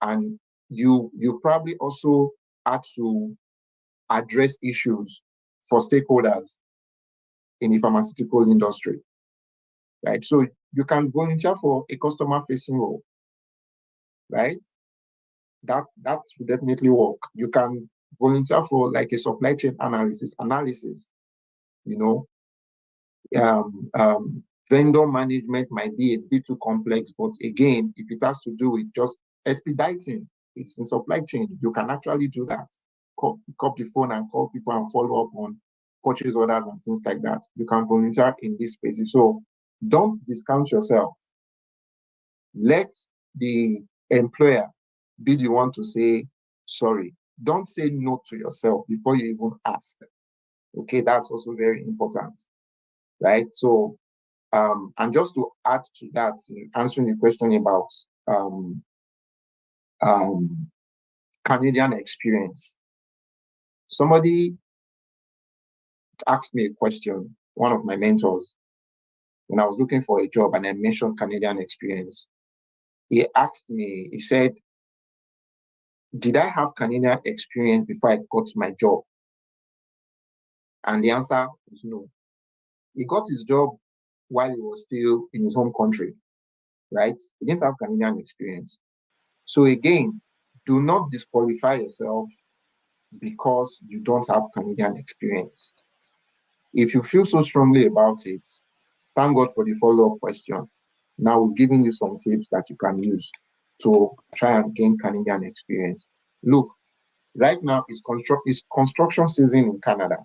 And you probably also had to address issues for stakeholders in the pharmaceutical industry, right? So you can volunteer for a customer-facing role, right? That will definitely work. You can volunteer for like a supply chain analysis, you know. Vendor management might be a bit too complex, but again, if it has to do with just expediting, it's in supply chain, you can actually do that. Pick up the phone and call people and follow up on purchase orders and things like that. You can volunteer in these spaces. So don't discount yourself. Let the employer be the one to say sorry. Don't say no to yourself before you even ask. Okay, that's also very important, right? So, and just to add to that, in answering the question about Canadian experience, somebody asked me a question, one of my mentors, when I was looking for a job and I mentioned Canadian experience. He asked me, he said, did I have Canadian experience before I got my job? And the answer was no. He got his job while he was still in his home country, right? He didn't have Canadian experience. So again, do not disqualify yourself because you don't have Canadian experience. If you feel so strongly about it, thank God for the follow-up question. Now we're giving you some tips that you can use to try and gain Canadian experience. Look, right now it's construction season in Canada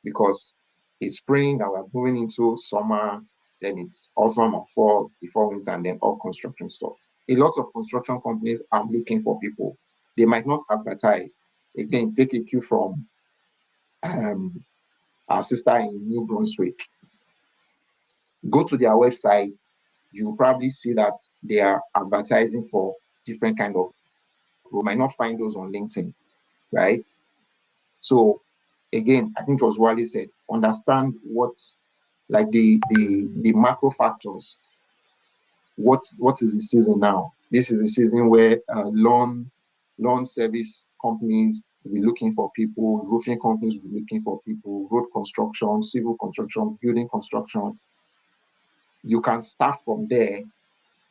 because it's spring and we're moving into summer, then it's autumn or fall before winter, and then all construction stuff. A lot of construction companies are looking for people. They might not advertise. Again, take a cue from our sister in New Brunswick. Go to their website, you'll probably see that they are advertising for different kind of, you might not find those on LinkedIn, right? So again, I think it was Wally said, understand what, like the macro factors. What is the season now? This is a season where lawn service companies will be looking for people, roofing companies will be looking for people, road construction, civil construction, building construction. You can start from there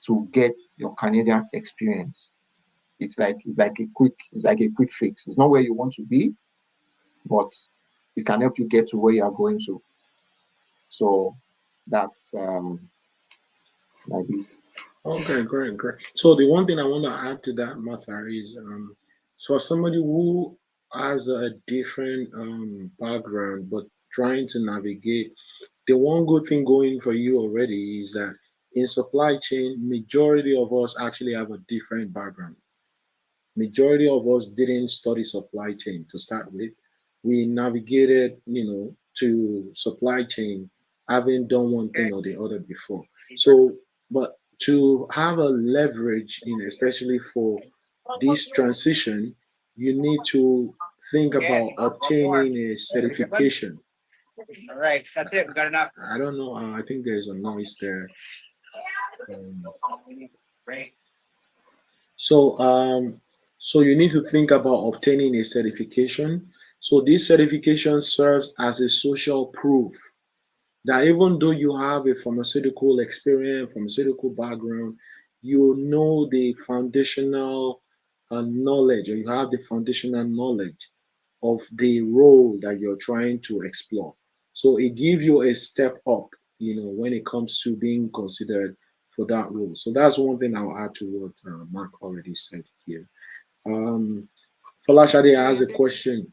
to get your Canadian experience. It's like a quick fix. It's not where you want to be, but it can help you get to where you are going to. So that's my bit. Okay, great. So the one thing I want to add to that, Martha, is for somebody who has a different background but trying to navigate, the one good thing going for you already is that in supply chain, majority of us actually have a different background. Majority of us didn't study supply chain to start with. We navigated, to supply chain, having done one thing or the other before. So, but to have a leverage in, especially for this transition, you need to think about obtaining a certification. All right, that's it. We got enough. I don't know. I think there's a noise there. Great. So you need to think about obtaining a certification. So this certification serves as a social proof that even though you have a pharmaceutical experience, pharmaceutical background, you know the foundational knowledge, or you have the foundational knowledge of the role that you're trying to explore. So it gives you a step up, when it comes to being considered for that role. So that's one thing I'll add to what Mark already said here. Falashade has a question.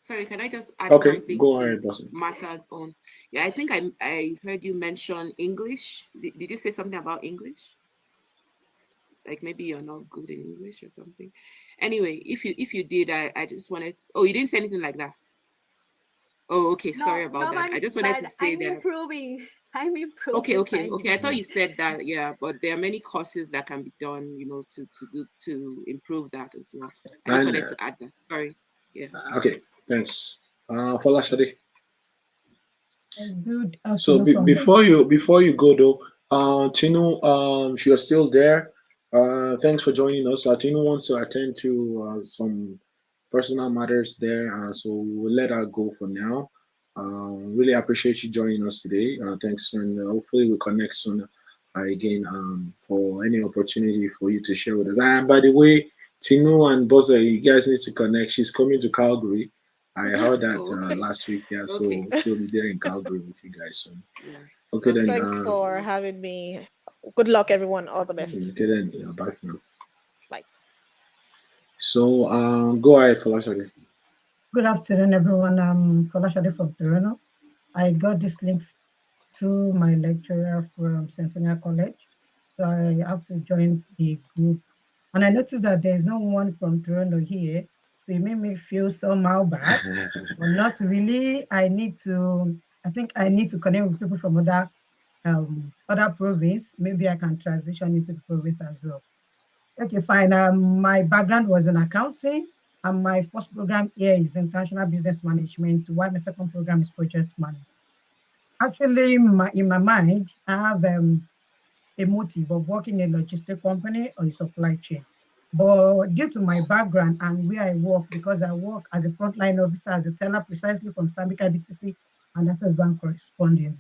Sorry, can I just add Okay, something go to ahead, Bossy. Martha's own? Yeah, I think I heard you mention English. Did you say something about English? Like maybe you're not good in English or something. Anyway, if you did, I just wanted. Oh, you didn't say anything like that. Oh, okay. Sorry about that. I just wanted to say I'm that. improving. I'm improving. Okay. I thought you said that. Yeah, but there are many courses that can be done, to improve that as well. I just wanted to add that. Sorry. Yeah. Okay, thanks. Falashade. Good So afternoon from before you go though, Tinu, if you're still there, thanks for joining us. Tinu wants to attend to some personal matters there, so we'll let her go for now. Really appreciate you joining us today. Thanks, and hopefully we'll connect soon again for any opportunity for you to share with us. And by the way, Tinu and Boza, you guys need to connect. She's coming to Calgary. I heard that Okay. last week. Yeah, so Okay. she'll be there in Calgary with you guys soon. Yeah. Okay, then. Thanks for having me. Good luck, everyone. All the best. Okay, then. Yeah, bye for now. Bye. So, go ahead, Falashade. Good afternoon, everyone. I'm Folashade from Toronto. I got this link through my lecturer from Centennial College. So I have to join the group. And I noticed that there's no one from Toronto here. So it made me feel somehow bad. But not really. I think I need to connect with people from other province. Maybe I can transition into the province as well. Okay, fine. My background was in accounting, and my first program here is international business management, while my second program is project management. Actually, in my mind, I have a motive of working in a logistic company or a supply chain. But due to my background and where I work, because I work as a frontline officer, as a teller, precisely from Stanbic IBTC and Access Bank correspondingly.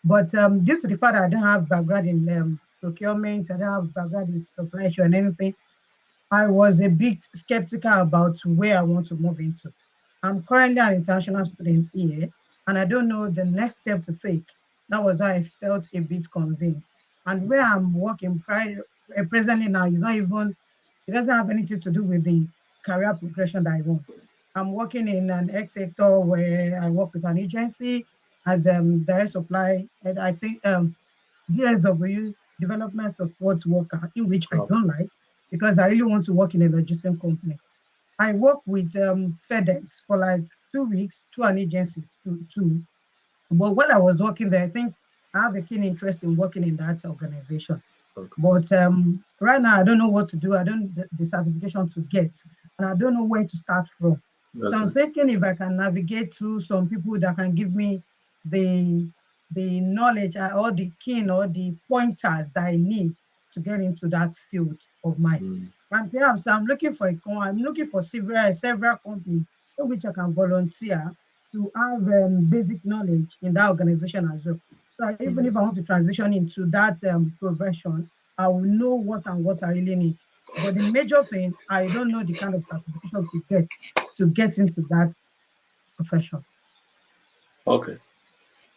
But due to the fact that I don't have background in procurement, I don't have background in supply chain and anything, I was a bit skeptical about where I want to move into. I'm currently an international student here, and I don't know the next step to take. That was why I felt a bit convinced. And where I'm working presently now is not even, it doesn't have anything to do with the career progression that I want. I'm working in an X sector where I work with an agency as direct supply, and I think DSW, development support worker, in which I don't like because I really want to work in a logistics company. I work with FedEx for like 2 weeks through an agency too. But when I was working there, I think I have a keen interest in working in that organization. Okay. But right now, I don't know what to do. I don't the certification to get, and I don't know where to start from. Okay. So I'm thinking if I can navigate through some people that can give me the knowledge or the keen or the pointers that I need to get into that field of mine. And perhaps I'm looking for several companies in which I can volunteer to have basic knowledge in that organization as well. So even if I want to transition into that profession, I will know what I really need. But the major thing, I don't know the kind of certification to get into that profession. Okay.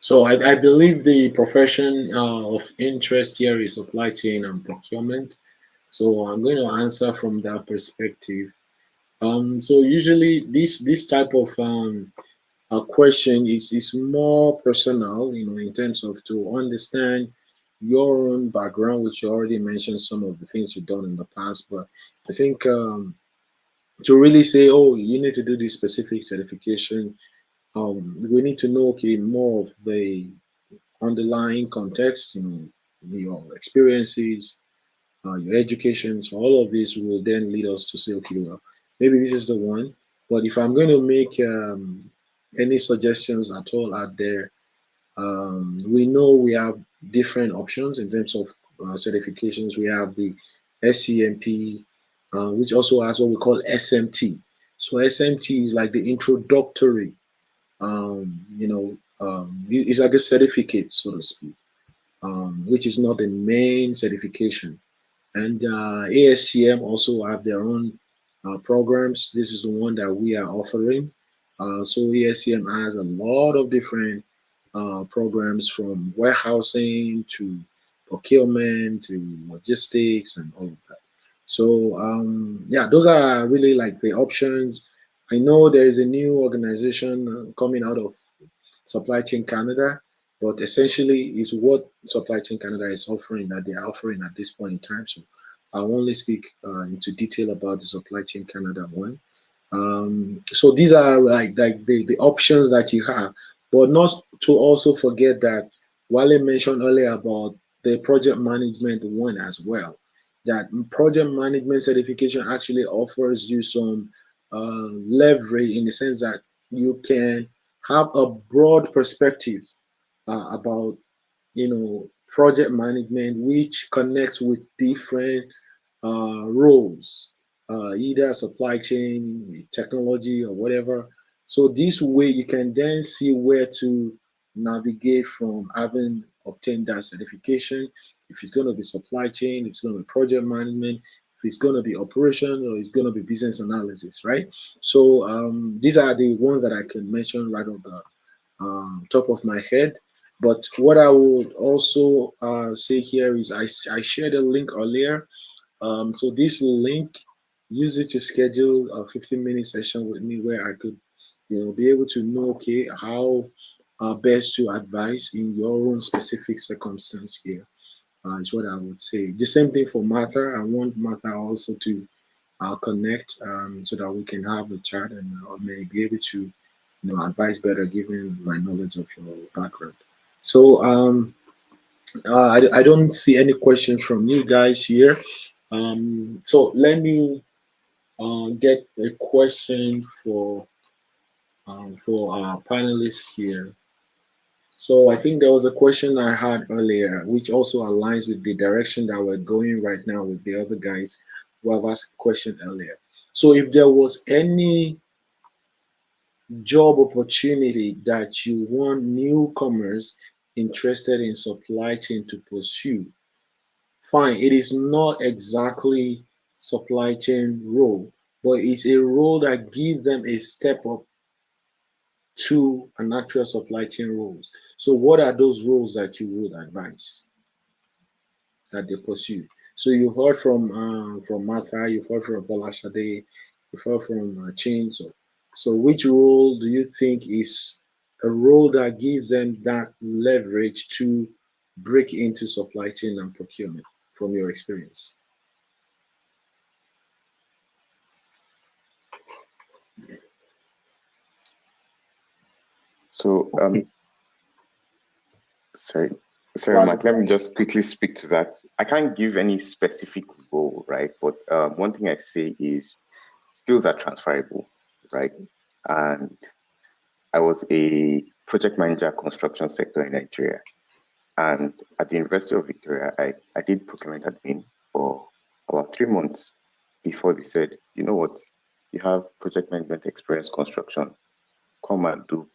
So I believe the profession of interest here is supply chain and procurement. So I'm going to answer from that perspective. So usually this type of question is more personal, in terms of to understand your own background, which you already mentioned some of the things you've done in the past. But I think to really say, oh, you need to do this specific certification, we need to know, okay, more of the underlying context, your experiences, your education. So all of this will then lead us to say, okay, well, maybe this is the one. But if I'm going to make any suggestions at all out there, we know we have different options in terms of certifications. We have the SCMP, which also has what we call SMT. So SMT is like the introductory, it's like a certificate, so to speak, which is not the main certification. And ASCM also have their own programs. This is the one that we are offering. So ASCM has a lot of different programs, from warehousing to procurement to logistics and all of that. So yeah, those are really like the options. I know there is a new organization coming out of Supply Chain Canada, but essentially it's what Supply Chain Canada is offering, that they are offering at this point in time. So I'll only speak into detail about the Supply Chain Canada one. So these are like the options that you have, but not to also forget that Wale mentioned earlier about the project management one as well. That project management certification actually offers you some leverage, in the sense that you can have a broad perspective about project management, which connects with different roles, either supply chain, technology, or whatever. So this way you can then see where to navigate from having obtained that certification. If it's going to be supply chain, if it's going to be project management, if it's going to be operation, or it's going to be business analysis, right? So these are the ones that I can mention right off the top of my head. But what I would also say here is I shared a link earlier. So this link, use it to schedule a 15-minute session with me, where I could, be able to know, okay, how best to advise in your own specific circumstance here. Is what I would say. The same thing for Martha. I want Martha also to connect, so that we can have a chat, and may be able to, advise better given my knowledge of your background. So I don't see any questions from you guys here. So let me get a question for our panelists here. So I think there was a question I had earlier, which also aligns with the direction that we're going right now with the other guys who have asked a question earlier. So if there was any job opportunity that you want newcomers interested in supply chain to pursue, fine, it is not exactly supply chain role, but it's a role that gives them a step up to an actual supply chain roles. So what are those roles that you would advise that they pursue? So you've heard from Martha, you've heard from Volashade, you've heard from Chainsaw. So which role do you think is a role that gives them that leverage to break into supply chain and procurement from your experience? So, sorry, Well, Matt, let me just quickly speak to that. I can't give any specific role, right? But one thing I say is skills are transferable, right? And I was a project manager construction sector in Nigeria. And at the University of Victoria, I did procurement admin for about 3 months before they said, you know what, you have project management experience construction, come and do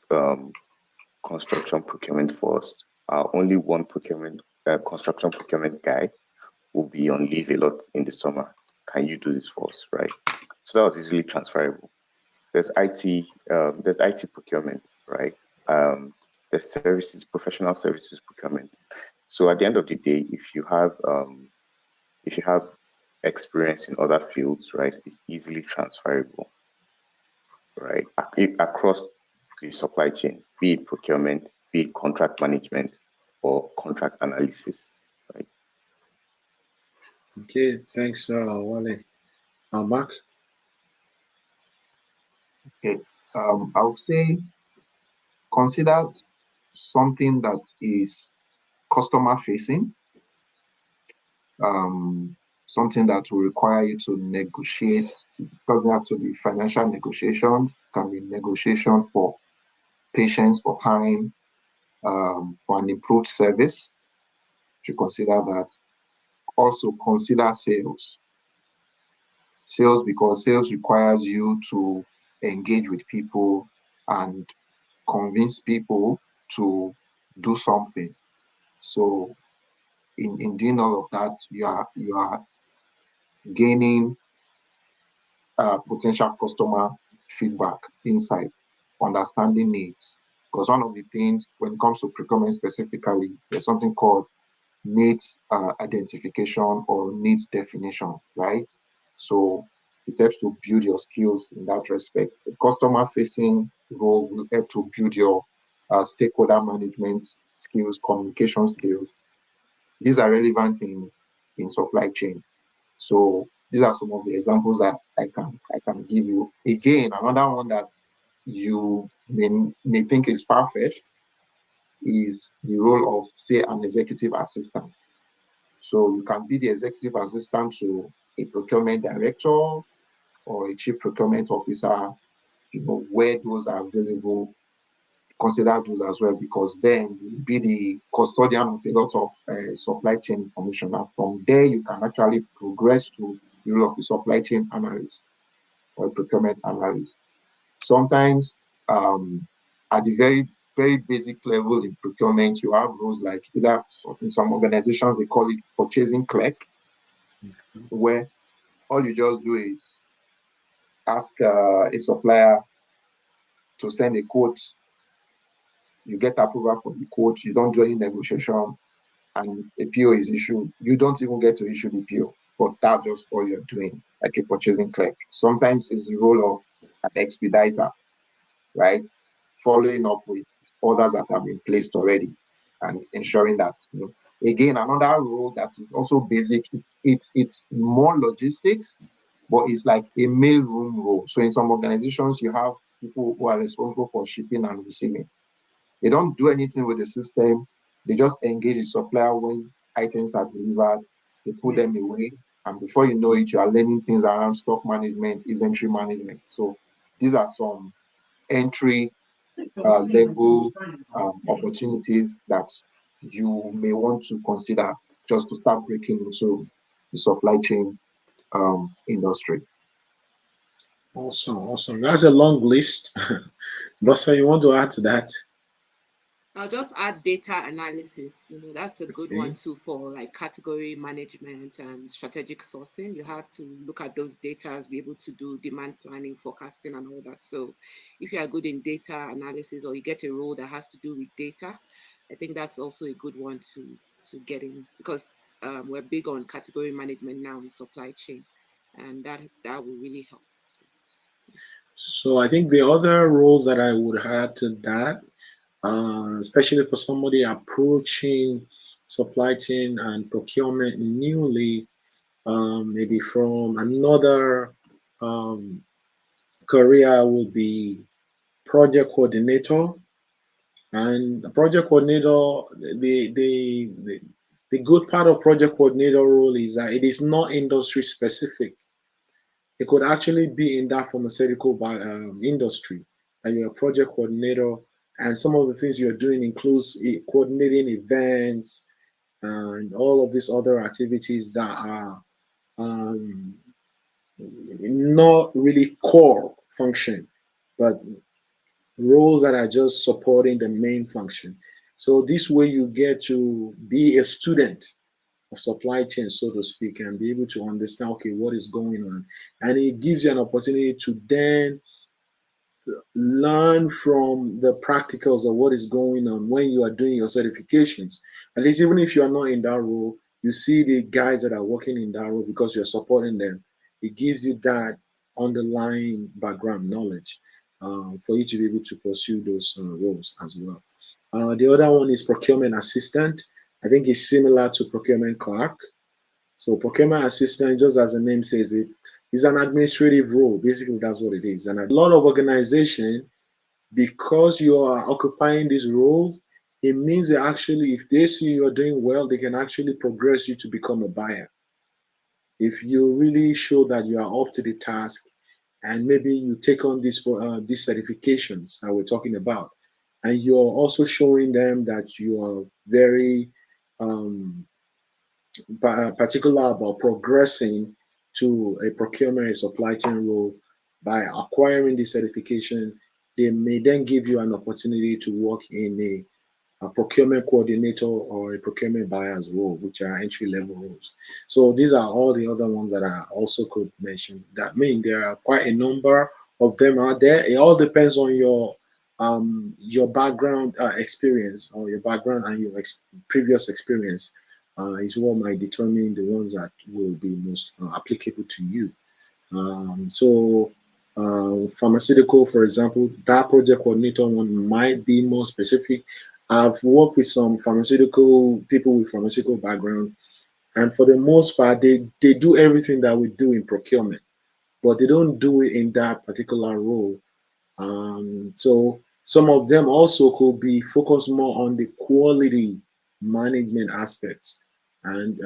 construction procurement for us. Only one construction procurement guy will be on leave a lot in the summer. Can you do this for us, right? So that was easily transferable. There's IT procurement, right? the services, professional services procurement. So at the end of the day, if you have experience in other fields, right, it's easily transferable, right, across the supply chain, be it procurement, be it contract management, or contract analysis, right? Okay, thanks, Wale. Mark? Okay. I would say consider something that is customer facing, something that will require you to negotiate. It doesn't have to be financial negotiations, it can be negotiation for patience, for time, for an improved service. To consider that. Also consider sales. Sales, because sales requires you to engage with people and convince people to do something. So in doing all of that, you are gaining potential customer feedback, insight, understanding needs. Because one of the things when it comes to procurement specifically, there's something called needs identification or needs definition, right? So it helps to build your skills in that respect. The customer facing role will help to build your stakeholder management skills, communication skills. These are relevant in supply chain. So these are some of the examples that I can give you. Again, another one that you may think is far-fetched is the role of, say, an executive assistant. So you can be the executive assistant to a procurement director or a chief procurement officer, where those are available, consider those as well, because then you'll be the custodian of a lot of supply chain information. And from there, you can actually progress to the role of a supply chain analyst or a procurement analyst. Sometimes at the very, very basic level in procurement, you have roles like either in some organizations, they call it purchasing clerk, where all you just do is ask a supplier to send a quote, you get approval for the quote, you don't do any negotiation, and a PO is issued. You don't even get to issue the PO, but that's just all you're doing, like a purchasing clerk. Sometimes it's the role of an expediter, right? Following up with orders that have been placed already and ensuring that, again, another role that is also basic, it's more logistics, but it's like a mail room role. So in some organizations, you have people who are responsible for shipping and receiving. They don't do anything with the system. They just engage the supplier when items are delivered. They put them away, and before you know it, you are learning things around stock management, inventory management. So these are some entry level opportunities that you may want to consider just to start breaking into the supply chain industry. Awesome, awesome. That's a long list. Bossa, you want to add to that? I'll just add data analysis. That's a good Okay. one too for like category management and strategic sourcing. You have to look at those data, be able to do demand planning, forecasting, and all that. So if you are good in data analysis or you get a role that has to do with data, I think that's also a good one to get in, because we're big on category management now in supply chain, and that will really help. So I think the other roles that I would add to that, especially for somebody approaching supply chain and procurement newly, maybe from another career, would be project coordinator. And the project coordinator, the good part of project coordinator role is that it is not industry specific. It could actually be in that pharmaceutical industry, and you're a project coordinator, and some of the things you're doing includes coordinating events and all of these other activities that are not really core function, but roles that are just supporting the main function. So this way you get to be a student of supply chain, so to speak, and be able to understand, okay, what is going on. And it gives you an opportunity to then learn from the practicals of what is going on when you are doing your certifications. At least even if you are not in that role, you see the guys that are working in that role because you're supporting them. It gives you that underlying background knowledge for you to be able to pursue those roles as well. The other one is procurement assistant. I think it's similar to procurement clerk. So procurement assistant, just as the name says it, is an administrative role. Basically, that's what it is. And a lot of organization, because you are occupying these roles, it means that actually, if they see you're doing well, they can actually progress you to become a buyer. If you really show that you are up to the task, and maybe you take on these certifications that we're talking about, and you're also showing them that you are very particular about progressing to a procurement and supply chain role by acquiring the certification, they may then give you an opportunity to work in a procurement coordinator or a procurement buyer's role, which are entry level roles. So these are all the other ones that I also could mention. That mean there are quite a number of them out there. It all depends on your background experience, or your background and your previous experience is what might determine the ones that will be most applicable to you. Pharmaceutical, for example, that project coordinator one might be more specific. I've worked with some pharmaceutical people with pharmaceutical background, and for the most part, they do everything that we do in procurement, but they don't do it in that particular role. So some of them also could be focused more on the quality management aspects, and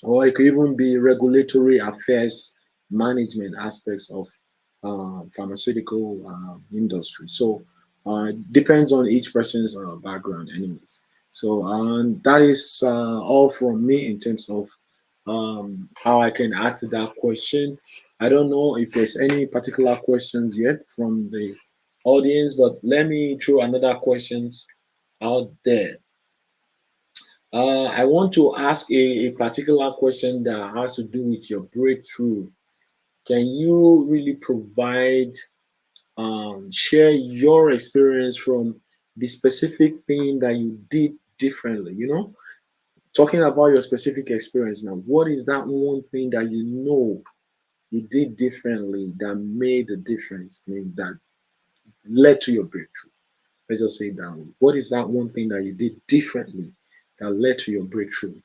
or it could even be regulatory affairs management aspects of pharmaceutical industry. So depends on each person's background anyways. So that is all from me in terms of how I can add to that question. I don't know if there's any particular questions yet from the audience, but let me throw another questions out there. I want to ask a particular question that has to do with your breakthrough. Can you really provide, share your experience from the specific thing that you did differently? You know, talking about your specific experience now, what is that one thing that you know you did differently that made the difference? I mean, that led to your breakthrough. Let's just say that one. What is that one thing that you did differently that led to your breakthrough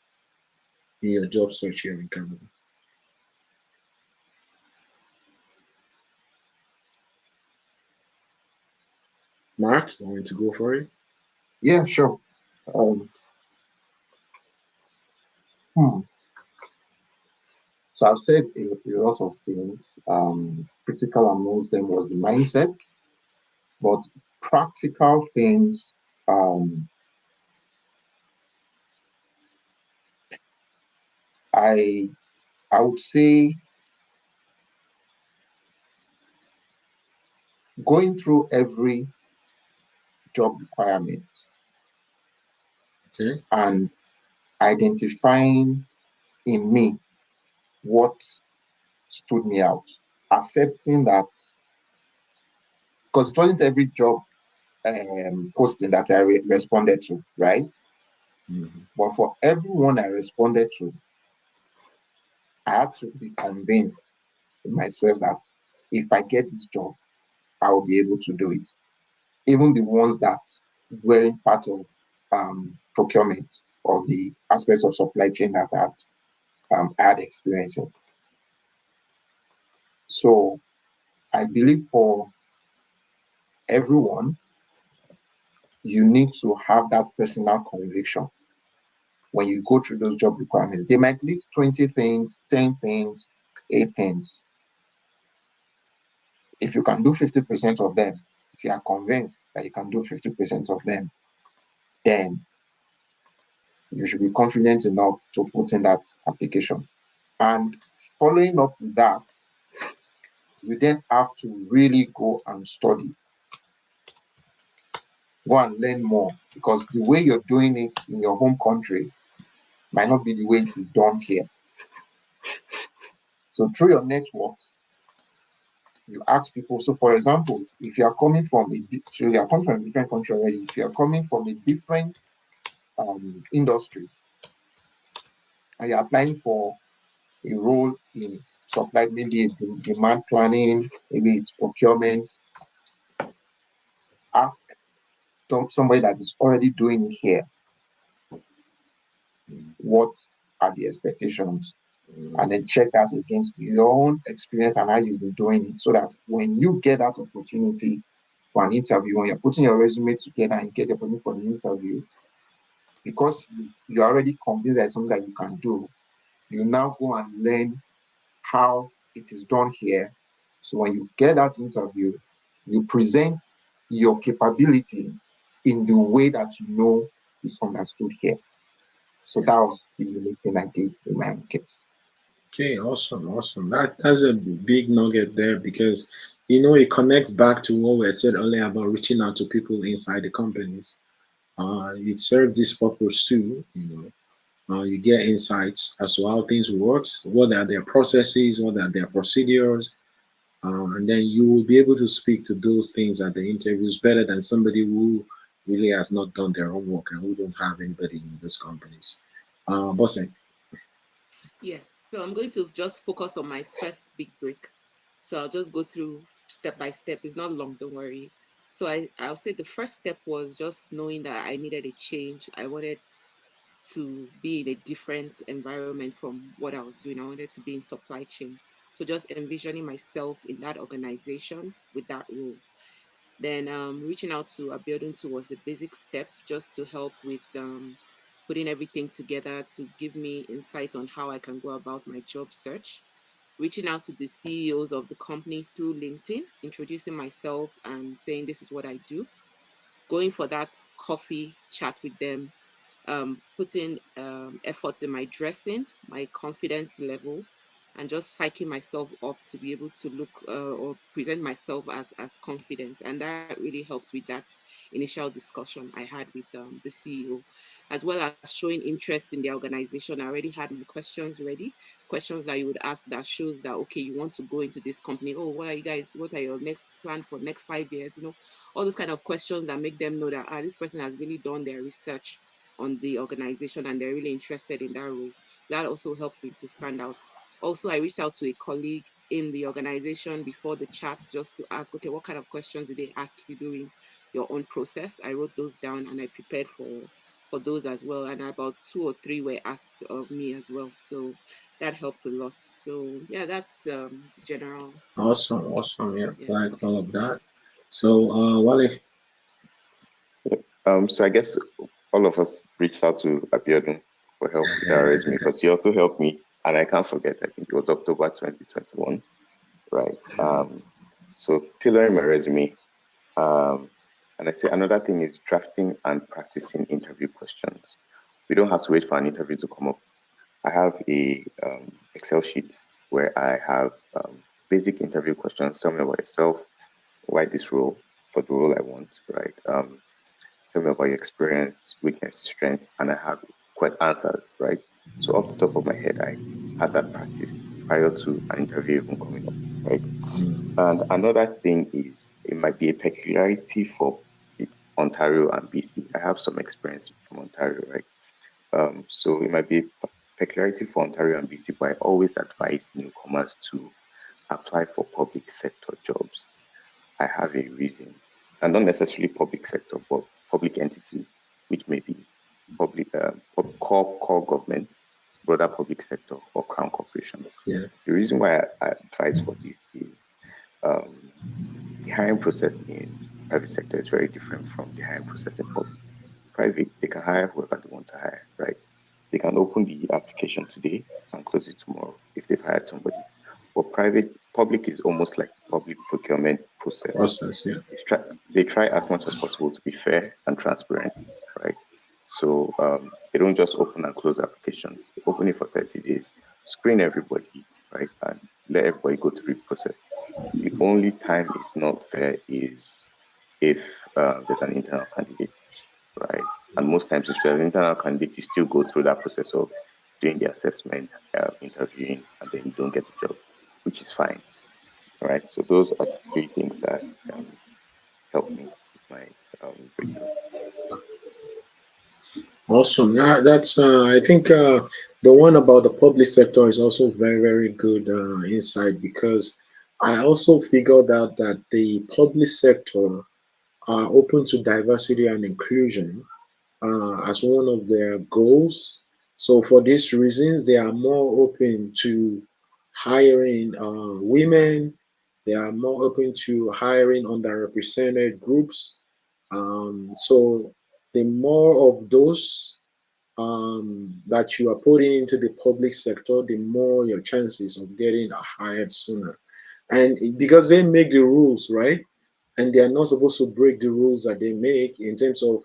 in your job search here in Canada? Mark, you want to go for it? Yeah, sure. So I've said a lot of things. Critical amongst them was the mindset, but practical things. I would say going through every job requirement Okay. and identifying in me what stood me out, accepting that, because it wasn't every job posting that I responded to, right? Mhm. But for everyone I responded to, I had to be convinced in myself that if I get this job, I'll be able to do it. Even the ones that weren't part of procurement or the aspects of supply chain that I had experience in. So I believe for everyone, you need to have that personal conviction when you go through those job requirements. They might list 20 things, 10 things, 8 things. If you can do 50% of them, if you are convinced that you can do 50% of them, then you should be confident enough to put in that application. And following up with that, you then have to really go and study. Go and learn more, because the way you're doing it in your home country might not be the way it is done here. So through your networks, you ask people. So, for example, if you are coming from a different country already, if you are coming from a different industry and you're applying for a role in supply, maybe demand planning, maybe it's procurement, ask somebody that is already doing it here, what are the expectations? And then check that against your own experience and how you've been doing it, so that when you get that opportunity for an interview, when you're putting your resume together and you get the opportunity for the interview, because you're already convinced that it's something that you can do, you now go and learn how it is done here. So when you get that interview, you present your capability in the way that you know is understood here. So that was the unique thing I did in my own case. Okay, awesome. That's a big nugget there, because it connects back to what we said earlier about reaching out to people inside the companies. It serves this purpose too. You get insights as to how things works, what are their processes, what are their procedures, and then you will be able to speak to those things at the interviews better than somebody who really has not done their homework and who don't have anybody in those companies. Bosse. Yes, so I'm going to just focus on my first big break. So I'll just go through step by step. It's not long, don't worry. So I'll say the first step was just knowing that I needed a change. I wanted to be in a different environment from what I was doing. I wanted to be in supply chain. So just envisioning myself in that organization with that role. Then reaching out to a building was a basic step just to help with putting everything together to give me insight on how I can go about my job search. Reaching out to the CEOs of the company through LinkedIn, introducing myself and saying this is what I do. Going for that coffee chat with them, putting effort in my dressing, my confidence level, and just psyching myself up to be able to look or present myself as confident. And that really helped with that initial discussion I had with the CEO, as well as showing interest in the organization. I already had my questions ready, questions that you would ask that shows that, okay, you want to go into this company. Oh, what are your next plan for next 5 years? All those kind of questions that make them know that this person has really done their research on the organization and they're really interested in that role. That also helped me to stand out. Also, I reached out to a colleague in the organization before the chat just to ask, okay, what kind of questions did they ask you during your own process? I wrote those down and I prepared for those as well. And about 2 or 3 were asked of me as well. So that helped a lot. So yeah, that's general. Awesome. Yeah, like all of that. So Wale. So I guess all of us reached out to Abiodun for help with our resume, because he also helped me, and I can't forget, I think it was October 2021, right? So tailoring my resume, and I say another thing is drafting and practicing interview questions. We don't have to wait for an interview to come up. I have a Excel sheet where I have basic interview questions. Tell me about yourself, why this role, for the role I want, right? Tell me about your experience, weakness, strengths, and I have quick answers, right? So off the top of my head, I had that practice prior to an interview even coming up, right? And another thing is it might be a peculiarity for Ontario and BC. I have some experience from Ontario, right? So it might be a peculiarity for Ontario and BC, but I always advise newcomers to apply for public sector jobs. I have a reason, and not necessarily public sector, but public entities, which may be public, core government, broader public sector, or crown corporations. Yeah. The reason why I advise for this is the hiring process in private sector is very different from the hiring process in public. Private, they can hire whoever they want to hire, right? They can open the application today and close it tomorrow if they've hired somebody. But public is almost like public procurement process. Yeah. They try as much as possible to be fair and transparent, right? So they don't just open and close applications. They open it for 30 days, screen everybody, right, and let everybody go through the process. The only time it's not fair is if there's an internal candidate, right? And most times, if there's an internal candidate, you still go through that process of doing the assessment, interviewing, and then you don't get the job, which is fine. right? So those are the three things that help me with my breakthrough. Awesome. Yeah, that's I think the one about the public sector is also very, very good insight, because I also figured out that the public sector are open to diversity and inclusion as one of their goals. So for these reasons, they are more open to hiring women. They are more open to hiring underrepresented groups. So the more of those that you are putting into the public sector, the more your chances of getting hired sooner. And because they make the rules, right? And they are not supposed to break the rules that they make in terms of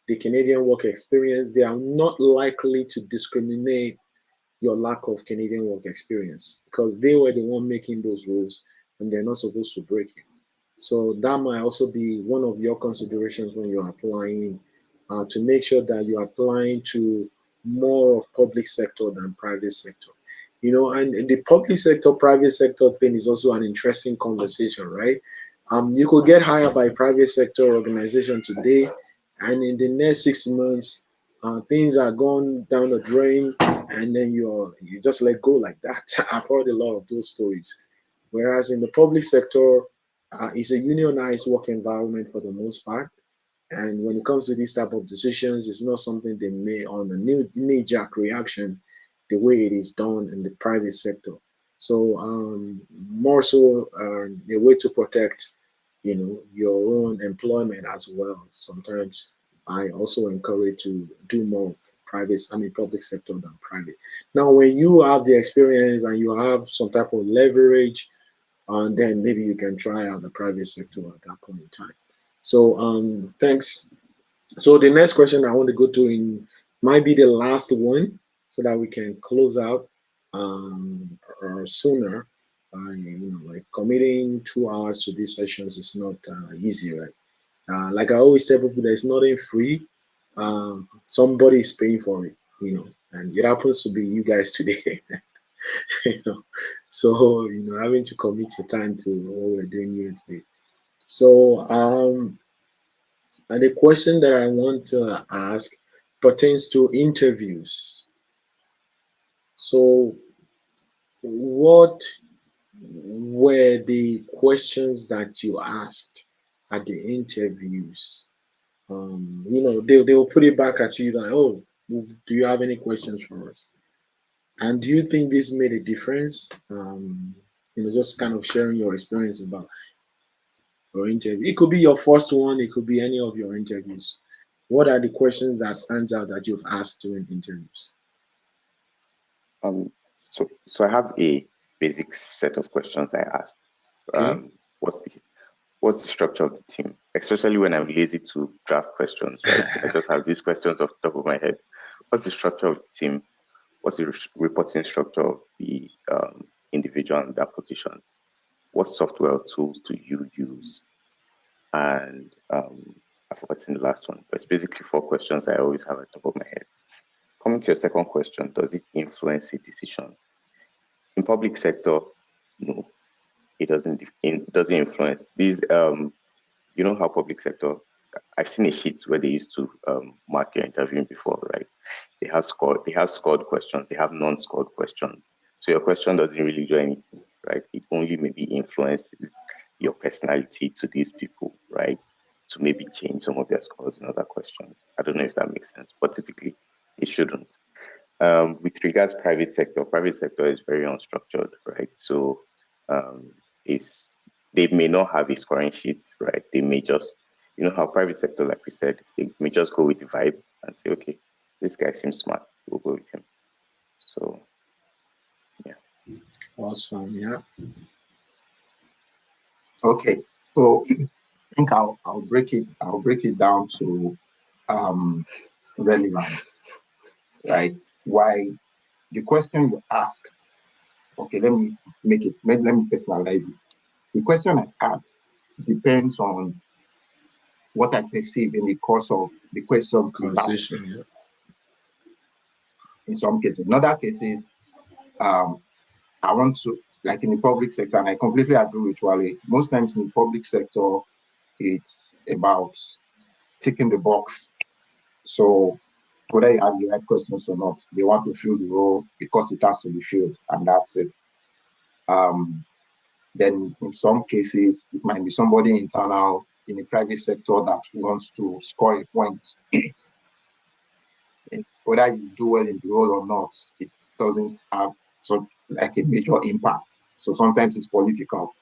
the Canadian work experience, they are not likely to discriminate your lack of Canadian work experience, because they were the one making those rules and they're not supposed to break it. So that might also be one of your considerations when you're applying, to make sure that you're applying to more of public sector than private sector. You know, and the public sector, private sector thing is also an interesting conversation, right? You could get hired by a private sector organization today, and in the next 6 months, things are gone down the drain, and then you just let go like that. I've heard a lot of those stories. Whereas in the public sector, it's a unionized work environment for the most part. And when it comes to these type of decisions, it's not something they make on a knee-jerk reaction the way it is done in the private sector. So more so a way to protect, you know, your own employment as well. Sometimes I also encourage to do more of public sector than private. Now, when you have the experience and you have some type of leverage, and then maybe you can try out the private sector at that point in time. So thanks. So the next question I want to go to might be the last one, so that we can close out or sooner. You know, like committing 2 hours to these sessions is not easy, right? Like I always tell people, there's nothing free. Somebody is paying for it, you know, and it happens to be you guys today. You know, so you know, having to commit your time to what we're doing here today. So and the question that I want to ask pertains to interviews. So what were the questions that you asked at the interviews? You know, they will put it back at you like, oh, do you have any questions for us? And do you think this made a difference? You know, just kind of sharing your experience about your interview. It could be your first one, it could be any of your interviews. What are the questions that stands out that you've asked during interviews? So I have a basic set of questions I asked. Okay. What's the structure of the team? Especially when I'm lazy to draft questions, right? I just have these questions off the top of my head. What's the structure of the team? What's the reporting structure of the individual in that position? What software tools do you use? And I've forgotten the last one, but it's basically 4 questions I always have at the top of my head. Coming to your second question, does it influence a decision? In public sector, no, it doesn't. It doesn't influence these. You know how public sector. I've seen a sheet where they used to mark your interviewing before, right? They have scored questions. They have non-scored questions. So your question doesn't really do anything, right? It only maybe influences your personality to these people, right? To maybe change some of their scores in other questions. I don't know if that makes sense, but typically it shouldn't. With regards private sector is very unstructured, right? So they may not have a scoring sheet, right? They may just, you know how private sector, like we said, they may just go with the vibe and say, okay, this guy seems smart, we'll go with him. So yeah. Awesome. Yeah. Okay, so I think I'll break it down to relevance, right? Why the question you ask, okay, let me personalize it. The question I asked depends on what I perceive in the course of the questions being asked. Conversation. Yeah. In some cases, in other cases, I want to like in the public sector, and I completely agree with Wale, most times in the public sector, it's about ticking the box. So whether you ask the right questions or not, they want to fill the role because it has to be filled, and that's it. Then in some cases, it might be somebody internal in the private sector that wants to score a point. And whether you do well in the role or not, it doesn't have like a major impact. So sometimes it's political,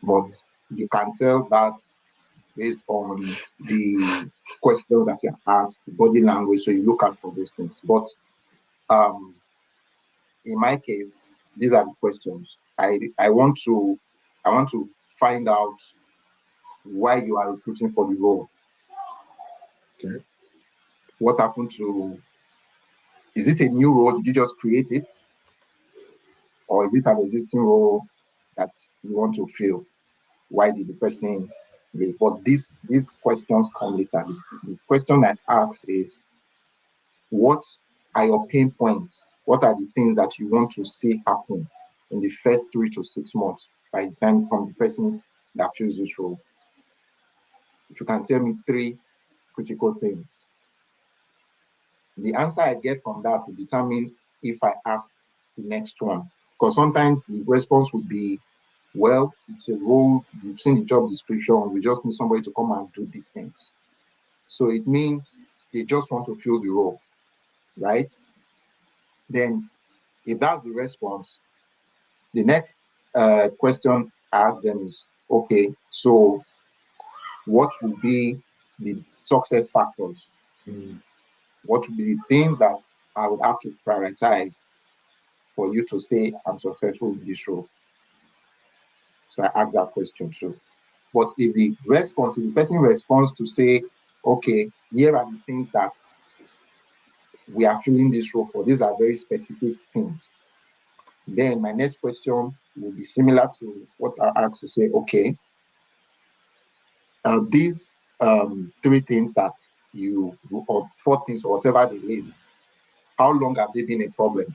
but you can tell that based on the questions that you're asked, the body language. So you look out for those things. But in my case, these are the questions. I want to find out why you are recruiting for the role. Okay. What happened to, is it a new role? Did you just create it? Or is it an existing role that you want to fill? Why did the person leave? But these questions come later. The question I ask is, what are your pain points? What are the things that you want to see happen in the first 3 to 6 months by the time from the person that fills this role? If you can tell me 3 critical things, the answer I get from that will determine if I ask the next one. Because sometimes the response would be, well, it's a role, you've seen the job description, we just need somebody to come and do these things. So it means they just want to fill the role, right? Then if that's the response, the next question I ask them is, okay, so what will be the success factors? What will be the things that I would have to prioritize for you to say I'm successful in this role? So I ask that question too. But if the person responds to say, okay, here are the things that we are filling this role for, these are very specific things, then my next question will be similar to what I asked to say, okay, these 3 things that you, or 4 things, or whatever they list, how long have they been a problem?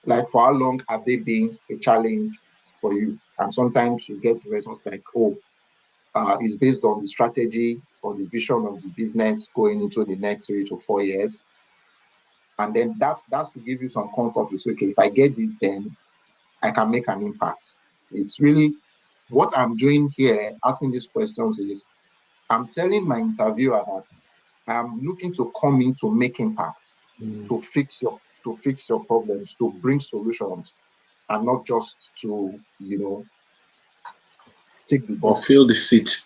Like, for how long have they been a challenge for you? And sometimes you get the response like, oh, it's based on the strategy or the vision of the business going into the next 3 to 4 years. And then that's to give you some comfort to say, okay, if I get this, then I can make an impact. It's really what I'm doing here, asking these questions, is I'm telling my interviewer that I'm looking to come in to make impact, to fix your problems, to bring solutions, and not just to, take the Or box. fill the seat.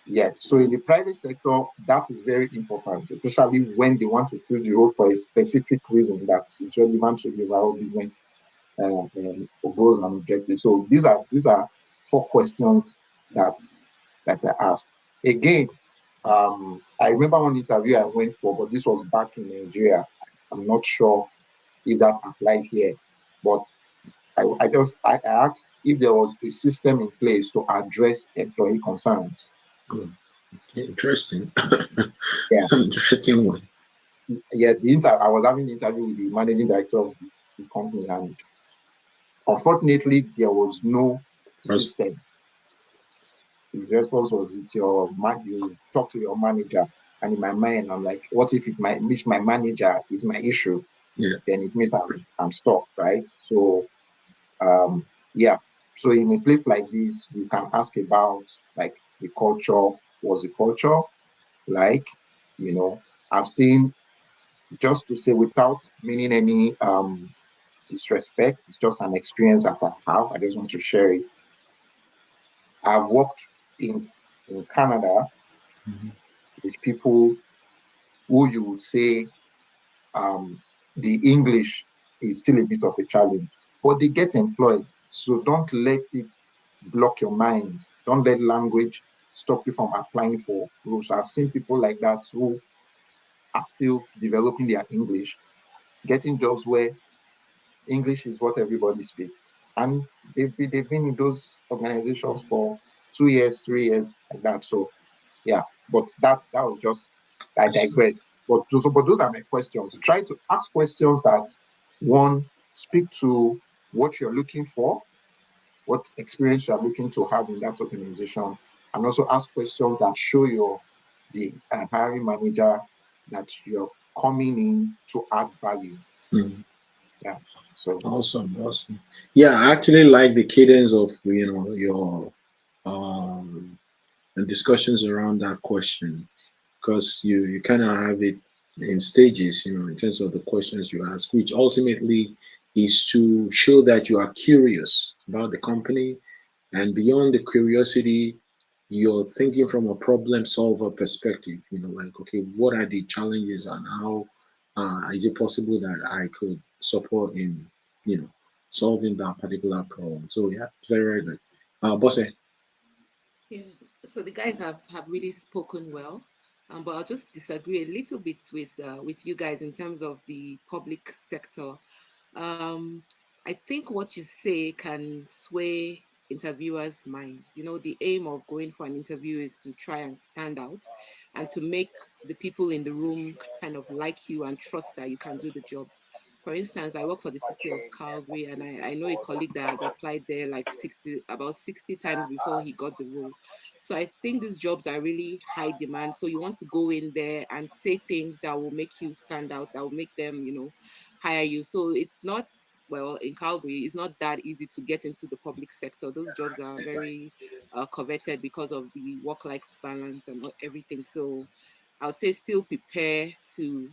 Yes. So in the private sector, that is very important, especially when they want to fill the role for a specific reason that is relevant to the overall business goals and objectives. So these are 4 questions that I ask. Again, I remember one interview I went for, but this was back in Nigeria. I'm not sure if that applies here, but I asked if there was a system in place to address employee concerns. Good. Interesting. Yes. It's an interesting one. Yeah, I was having an interview with the managing director of the company, and unfortunately, there was no system. His response was, "It's your man. You talk to your manager." And in my mind, I'm like, "What if my manager is my issue? Yeah. Then it means I'm stuck, right?" So, yeah. So in a place like this, you can ask about like the culture. Was the culture like? I've seen, just to say without meaning any disrespect, it's just an experience that I have. I just want to share it. I've worked in Canada with people who you would say the English is still a bit of a challenge, but they get employed. So don't let it block your mind. Don't let language stop you from applying for roles. I've seen people like that who are still developing their English, getting jobs where English is what everybody speaks. And they've been in those organizations for 2 years, 3 years, like that. So yeah, but that was just, I digress. But those are my questions. Try to ask questions that, one, speak to what you're looking for, what experience you're looking to have in that organization, and also ask questions that show the hiring manager that you're coming in to add value. Yeah. So awesome. Yeah, I actually like the cadence of your discussions around that question, because you kind of have it in stages, in terms of the questions you ask, which ultimately is to show that you are curious about the company, and beyond the curiosity, you're thinking from a problem solver perspective, like, okay, what are the challenges and how is it possible that I could support in, solving that particular problem. So yeah, very, very good. Bosse. Yeah, so the guys have really spoken well, but I'll just disagree a little bit with you guys in terms of the public sector. Um, I think what you say can sway interviewers' minds. The aim of going for an interview is to try and stand out and to make the people in the room kind of like you and trust that you can do the job. For instance, I work for the city of Calgary, and I know a colleague that has applied there like about 60 times before he got the role. So I think these jobs are really high demand. So you want to go in there and say things that will make you stand out, that will make them, hire you. So it's not, well, in Calgary, it's not that easy to get into the public sector. Those jobs are very coveted because of the work-life balance and everything. So I'll say still prepare to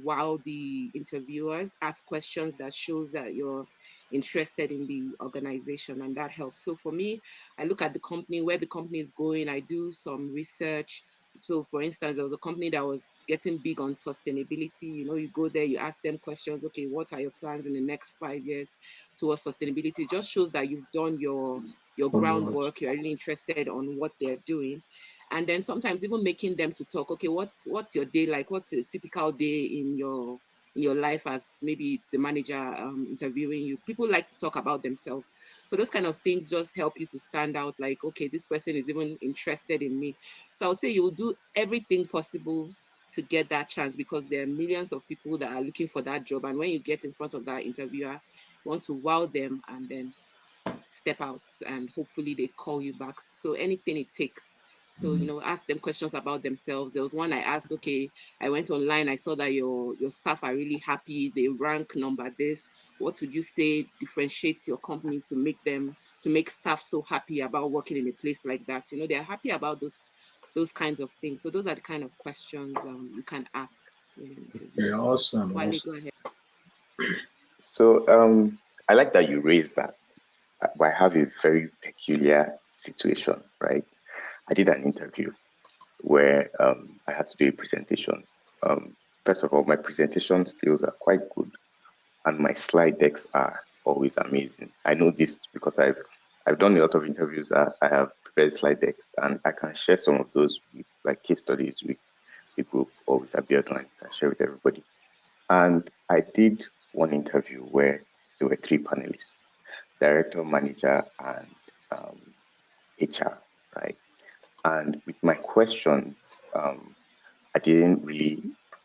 wow the interviewers, ask questions that shows that you're interested in the organization, and that helps. So for me, I look at the company, where the company is going, I do some research. So for instance, there was a company that was getting big on sustainability. You go there, you ask them questions, okay, what are your plans in the next 5 years towards sustainability? It just shows that you've done your groundwork, you're really interested on what they're doing. And then sometimes even making them to talk, okay, what's your day like? What's a typical day in your life, as maybe it's the manager interviewing you? People like to talk about themselves. So those kind of things just help you to stand out, like, okay, this person is even interested in me. So I would say you will do everything possible to get that chance, because there are millions of people that are looking for that job. And when you get in front of that interviewer, you want to wow them and then step out, and hopefully they call you back. So anything it takes. So, ask them questions about themselves. There was one I asked, okay, I went online, I saw that your staff are really happy, they rank number this. What would you say differentiates your company to make staff so happy about working in a place like that? They're happy about those kinds of things. So those are the kind of questions you can ask in an interview. Yeah, awesome. Wale, Awesome. go ahead. So I like that you raised that. I have a very peculiar situation, right? I did an interview where I had to do a presentation. First of all, my presentation skills are quite good, and my slide decks are always amazing. I know this because I've done a lot of interviews. I have prepared slide decks, and I can share some of those with, like, case studies with the group or with Abiodun. I can share with everybody. And I did one interview where there were 3 panelists: director, manager, and HR, right? And with my questions, I didn't really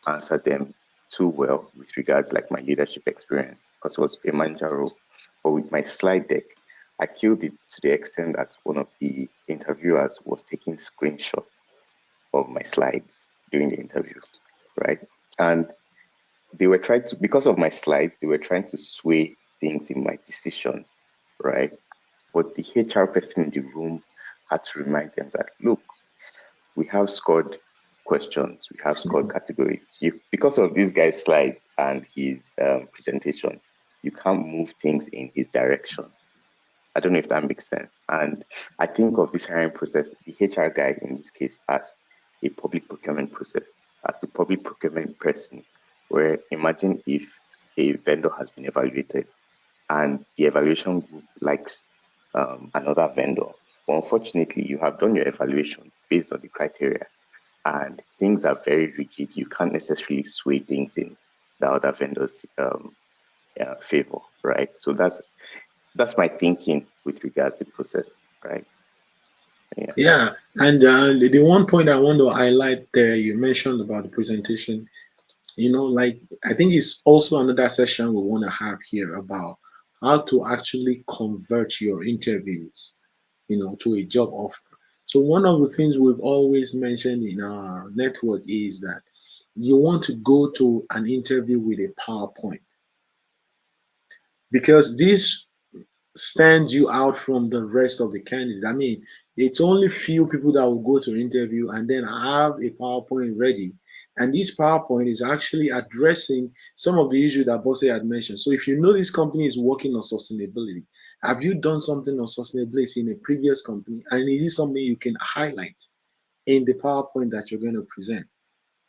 answer them too well with regards, like, my leadership experience, because it was a manager role. But with my slide deck, I killed it to the extent that one of the interviewers was taking screenshots of my slides during the interview, right? And they were trying to, because of my slides, they were trying to sway things in my decision, right? But the HR person in the room had to remind them that, look, we have scored questions, we have scored categories. Because of this guy's slides and his presentation, you can't move things in his direction. I don't know if that makes sense. And I think of this hiring process, the HR guy in this case, as a public procurement process, as the public procurement person, where imagine if a vendor has been evaluated and the evaluation group likes another vendor. But unfortunately, you have done your evaluation based on the criteria, and things are very rigid. You can't necessarily sway things in the other vendor's favor, right? So that's my thinking with regards to the process, right? Yeah, and the one point I want to highlight there, you mentioned about the presentation. You know, like I think it's also another session we want to have here about how to actually convert your interviews, you know, to a job offer. So one of the things we've always mentioned in our network is that you want to go to an interview with a PowerPoint, because this stands you out from the rest of the candidates. I mean, it's only few people that will go to an interview and then have a PowerPoint ready. And this PowerPoint is actually addressing some of the issues that Bosse had mentioned. So if you know this company is working on sustainability, have you done something on sustainability in a previous company? And is it something you can highlight in the PowerPoint that you're going to present,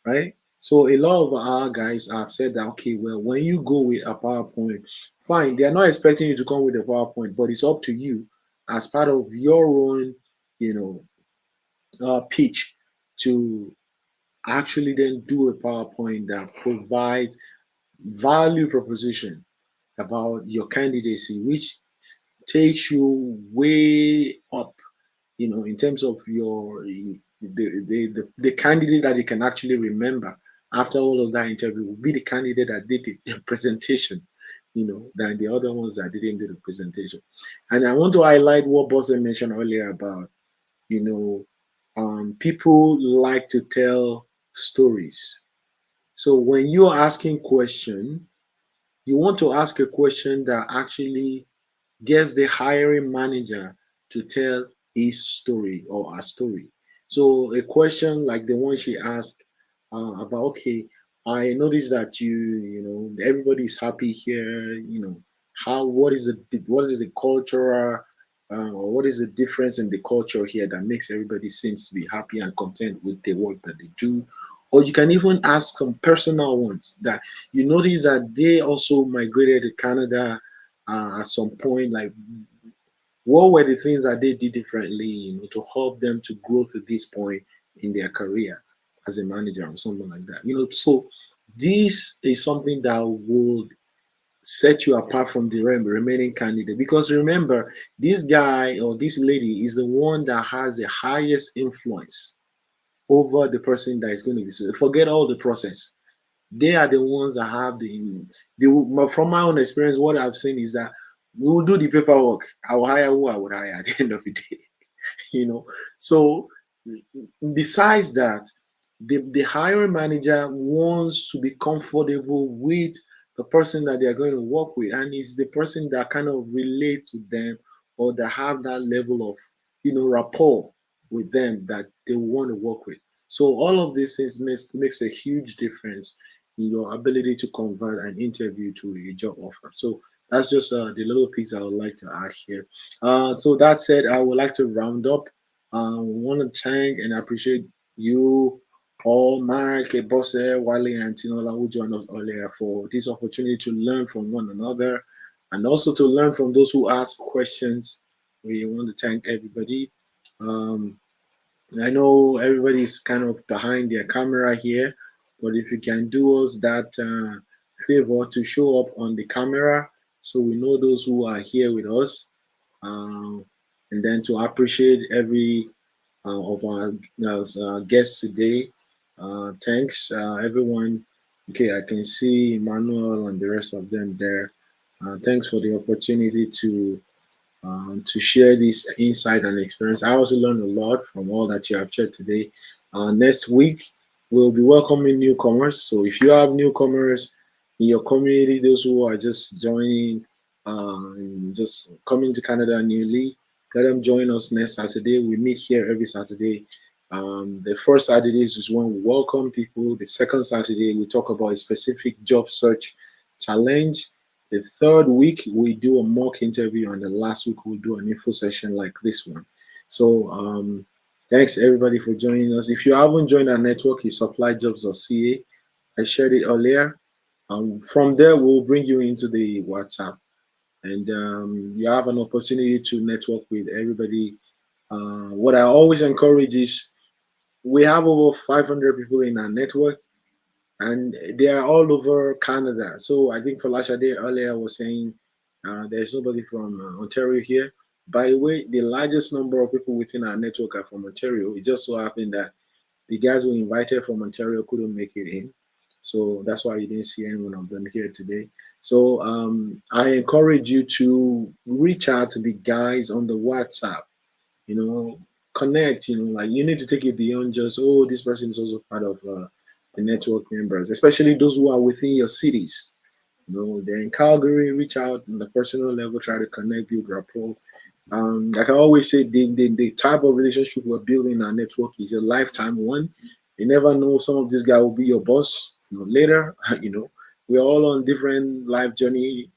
right? So a lot of our guys have said that, okay, well, when you go with a PowerPoint, fine, they're not expecting you to come with a PowerPoint, but it's up to you as part of your own, you pitch to actually then do a PowerPoint that provides value proposition about your candidacy, which takes you way up, you know, in terms of your the candidate that you can actually remember after all of that interview will be the candidate that did the presentation, you know, than the other ones that didn't do the presentation. And I want to highlight what Bosse mentioned earlier about, you know, people like to tell stories. So when you're asking question, you want to ask a question that actually gets the hiring manager to tell his story or her story. So a question like the one she asked about, okay, I noticed that you know, everybody is happy here. You know, what is the cultural or what is the difference in the culture here that makes everybody seems to be happy and content with the work that they do? Or you can even ask some personal ones that you notice that they also migrated to Canada at some point, like what were the things that they did differently, you know, to help them to grow to this point in their career as a manager or something like that, you know. So this is something that would set you apart from the remaining candidate, because remember, this guy or this lady is the one that has the highest influence over the person that is going to be. So forget all the process, they are the ones that have from my own experience, what I've seen is that we will do the paperwork. I will hire who I would hire at the end of the day. You know. So besides that, the hiring manager wants to be comfortable with the person that they are going to work with, and it's the person that kind of relates with them or that have that level of, you know, rapport with them that they want to work with. So all of these things makes a huge difference in your ability to convert an interview to a job offer. So that's just the little piece I would like to add here. So that said, I would like to round up. Want to thank and appreciate you all, Mark, Bosse, Wale, and Tinola, who joined us earlier, for this opportunity to learn from one another and also to learn from those who ask questions. We want to thank everybody. Um, I know everybody's kind of behind their camera here, but if you can do us that favor to show up on the camera so we know those who are here with us, and then to appreciate every of our guests today. Thanks, everyone. Okay, I can see Emmanuel and the rest of them there. Thanks for the opportunity to share this insight and experience. I also learned a lot from all that you have shared today. Next week, we'll be welcoming newcomers. So if you have newcomers in your community, those who are just joining, just coming to Canada newly, let them join us next Saturday. We meet here every Saturday. The first Saturdays is when we welcome people. The second Saturday, we talk about a specific job search challenge. The third week, we do a mock interview, and the last week, we'll do an info session like this one. So, thanks everybody for joining us. If you haven't joined our network, it's supplyjobs.ca. I shared it earlier. From there, we'll bring you into the WhatsApp, and you have an opportunity to network with everybody. What I always encourage is we have over 500 people in our network, and they are all over Canada. So I think Falashade earlier was saying there's nobody from Ontario here. By the way, the largest number of people within our network are from Ontario. It just so happened that the guys we invited from Ontario couldn't make it in. So that's why you didn't see any one of them here today. So I encourage you to reach out to the guys on the WhatsApp, connect, like you need to take it beyond just, oh, this person is also part of the network members, especially those who are within your cities. They're in Calgary, reach out on the personal level, try to connect, build rapport. Like I always say, the type of relationship we're building in our network is a lifetime one. You never know, some of this guy will be your boss, later. We're all on different life journey,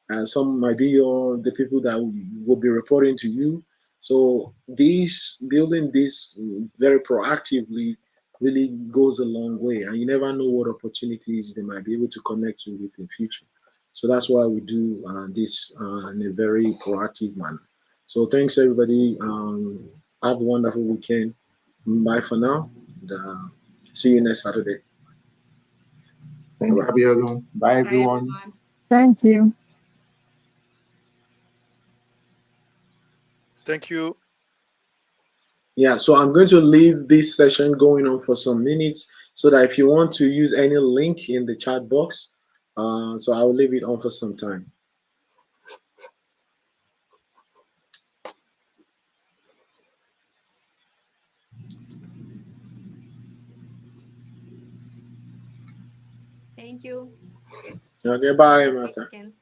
and some might be the people that will be reporting to you. So building this very proactively really goes a long way, and you never know what opportunities they might be able to connect you with in future. So that's why we do this in a very proactive manner. So thanks everybody. Have a wonderful weekend. Bye for now. And, see you next Saturday. Thank you, Abiodun. Bye, Bye, everyone. everyone. Thank you. Thank you. Yeah, so I'm going to leave this session going on for some minutes so that if you want to use any link in the chat box, so I will leave it on for some time. Thank you. Okay, bye, Nice Martha. weekend.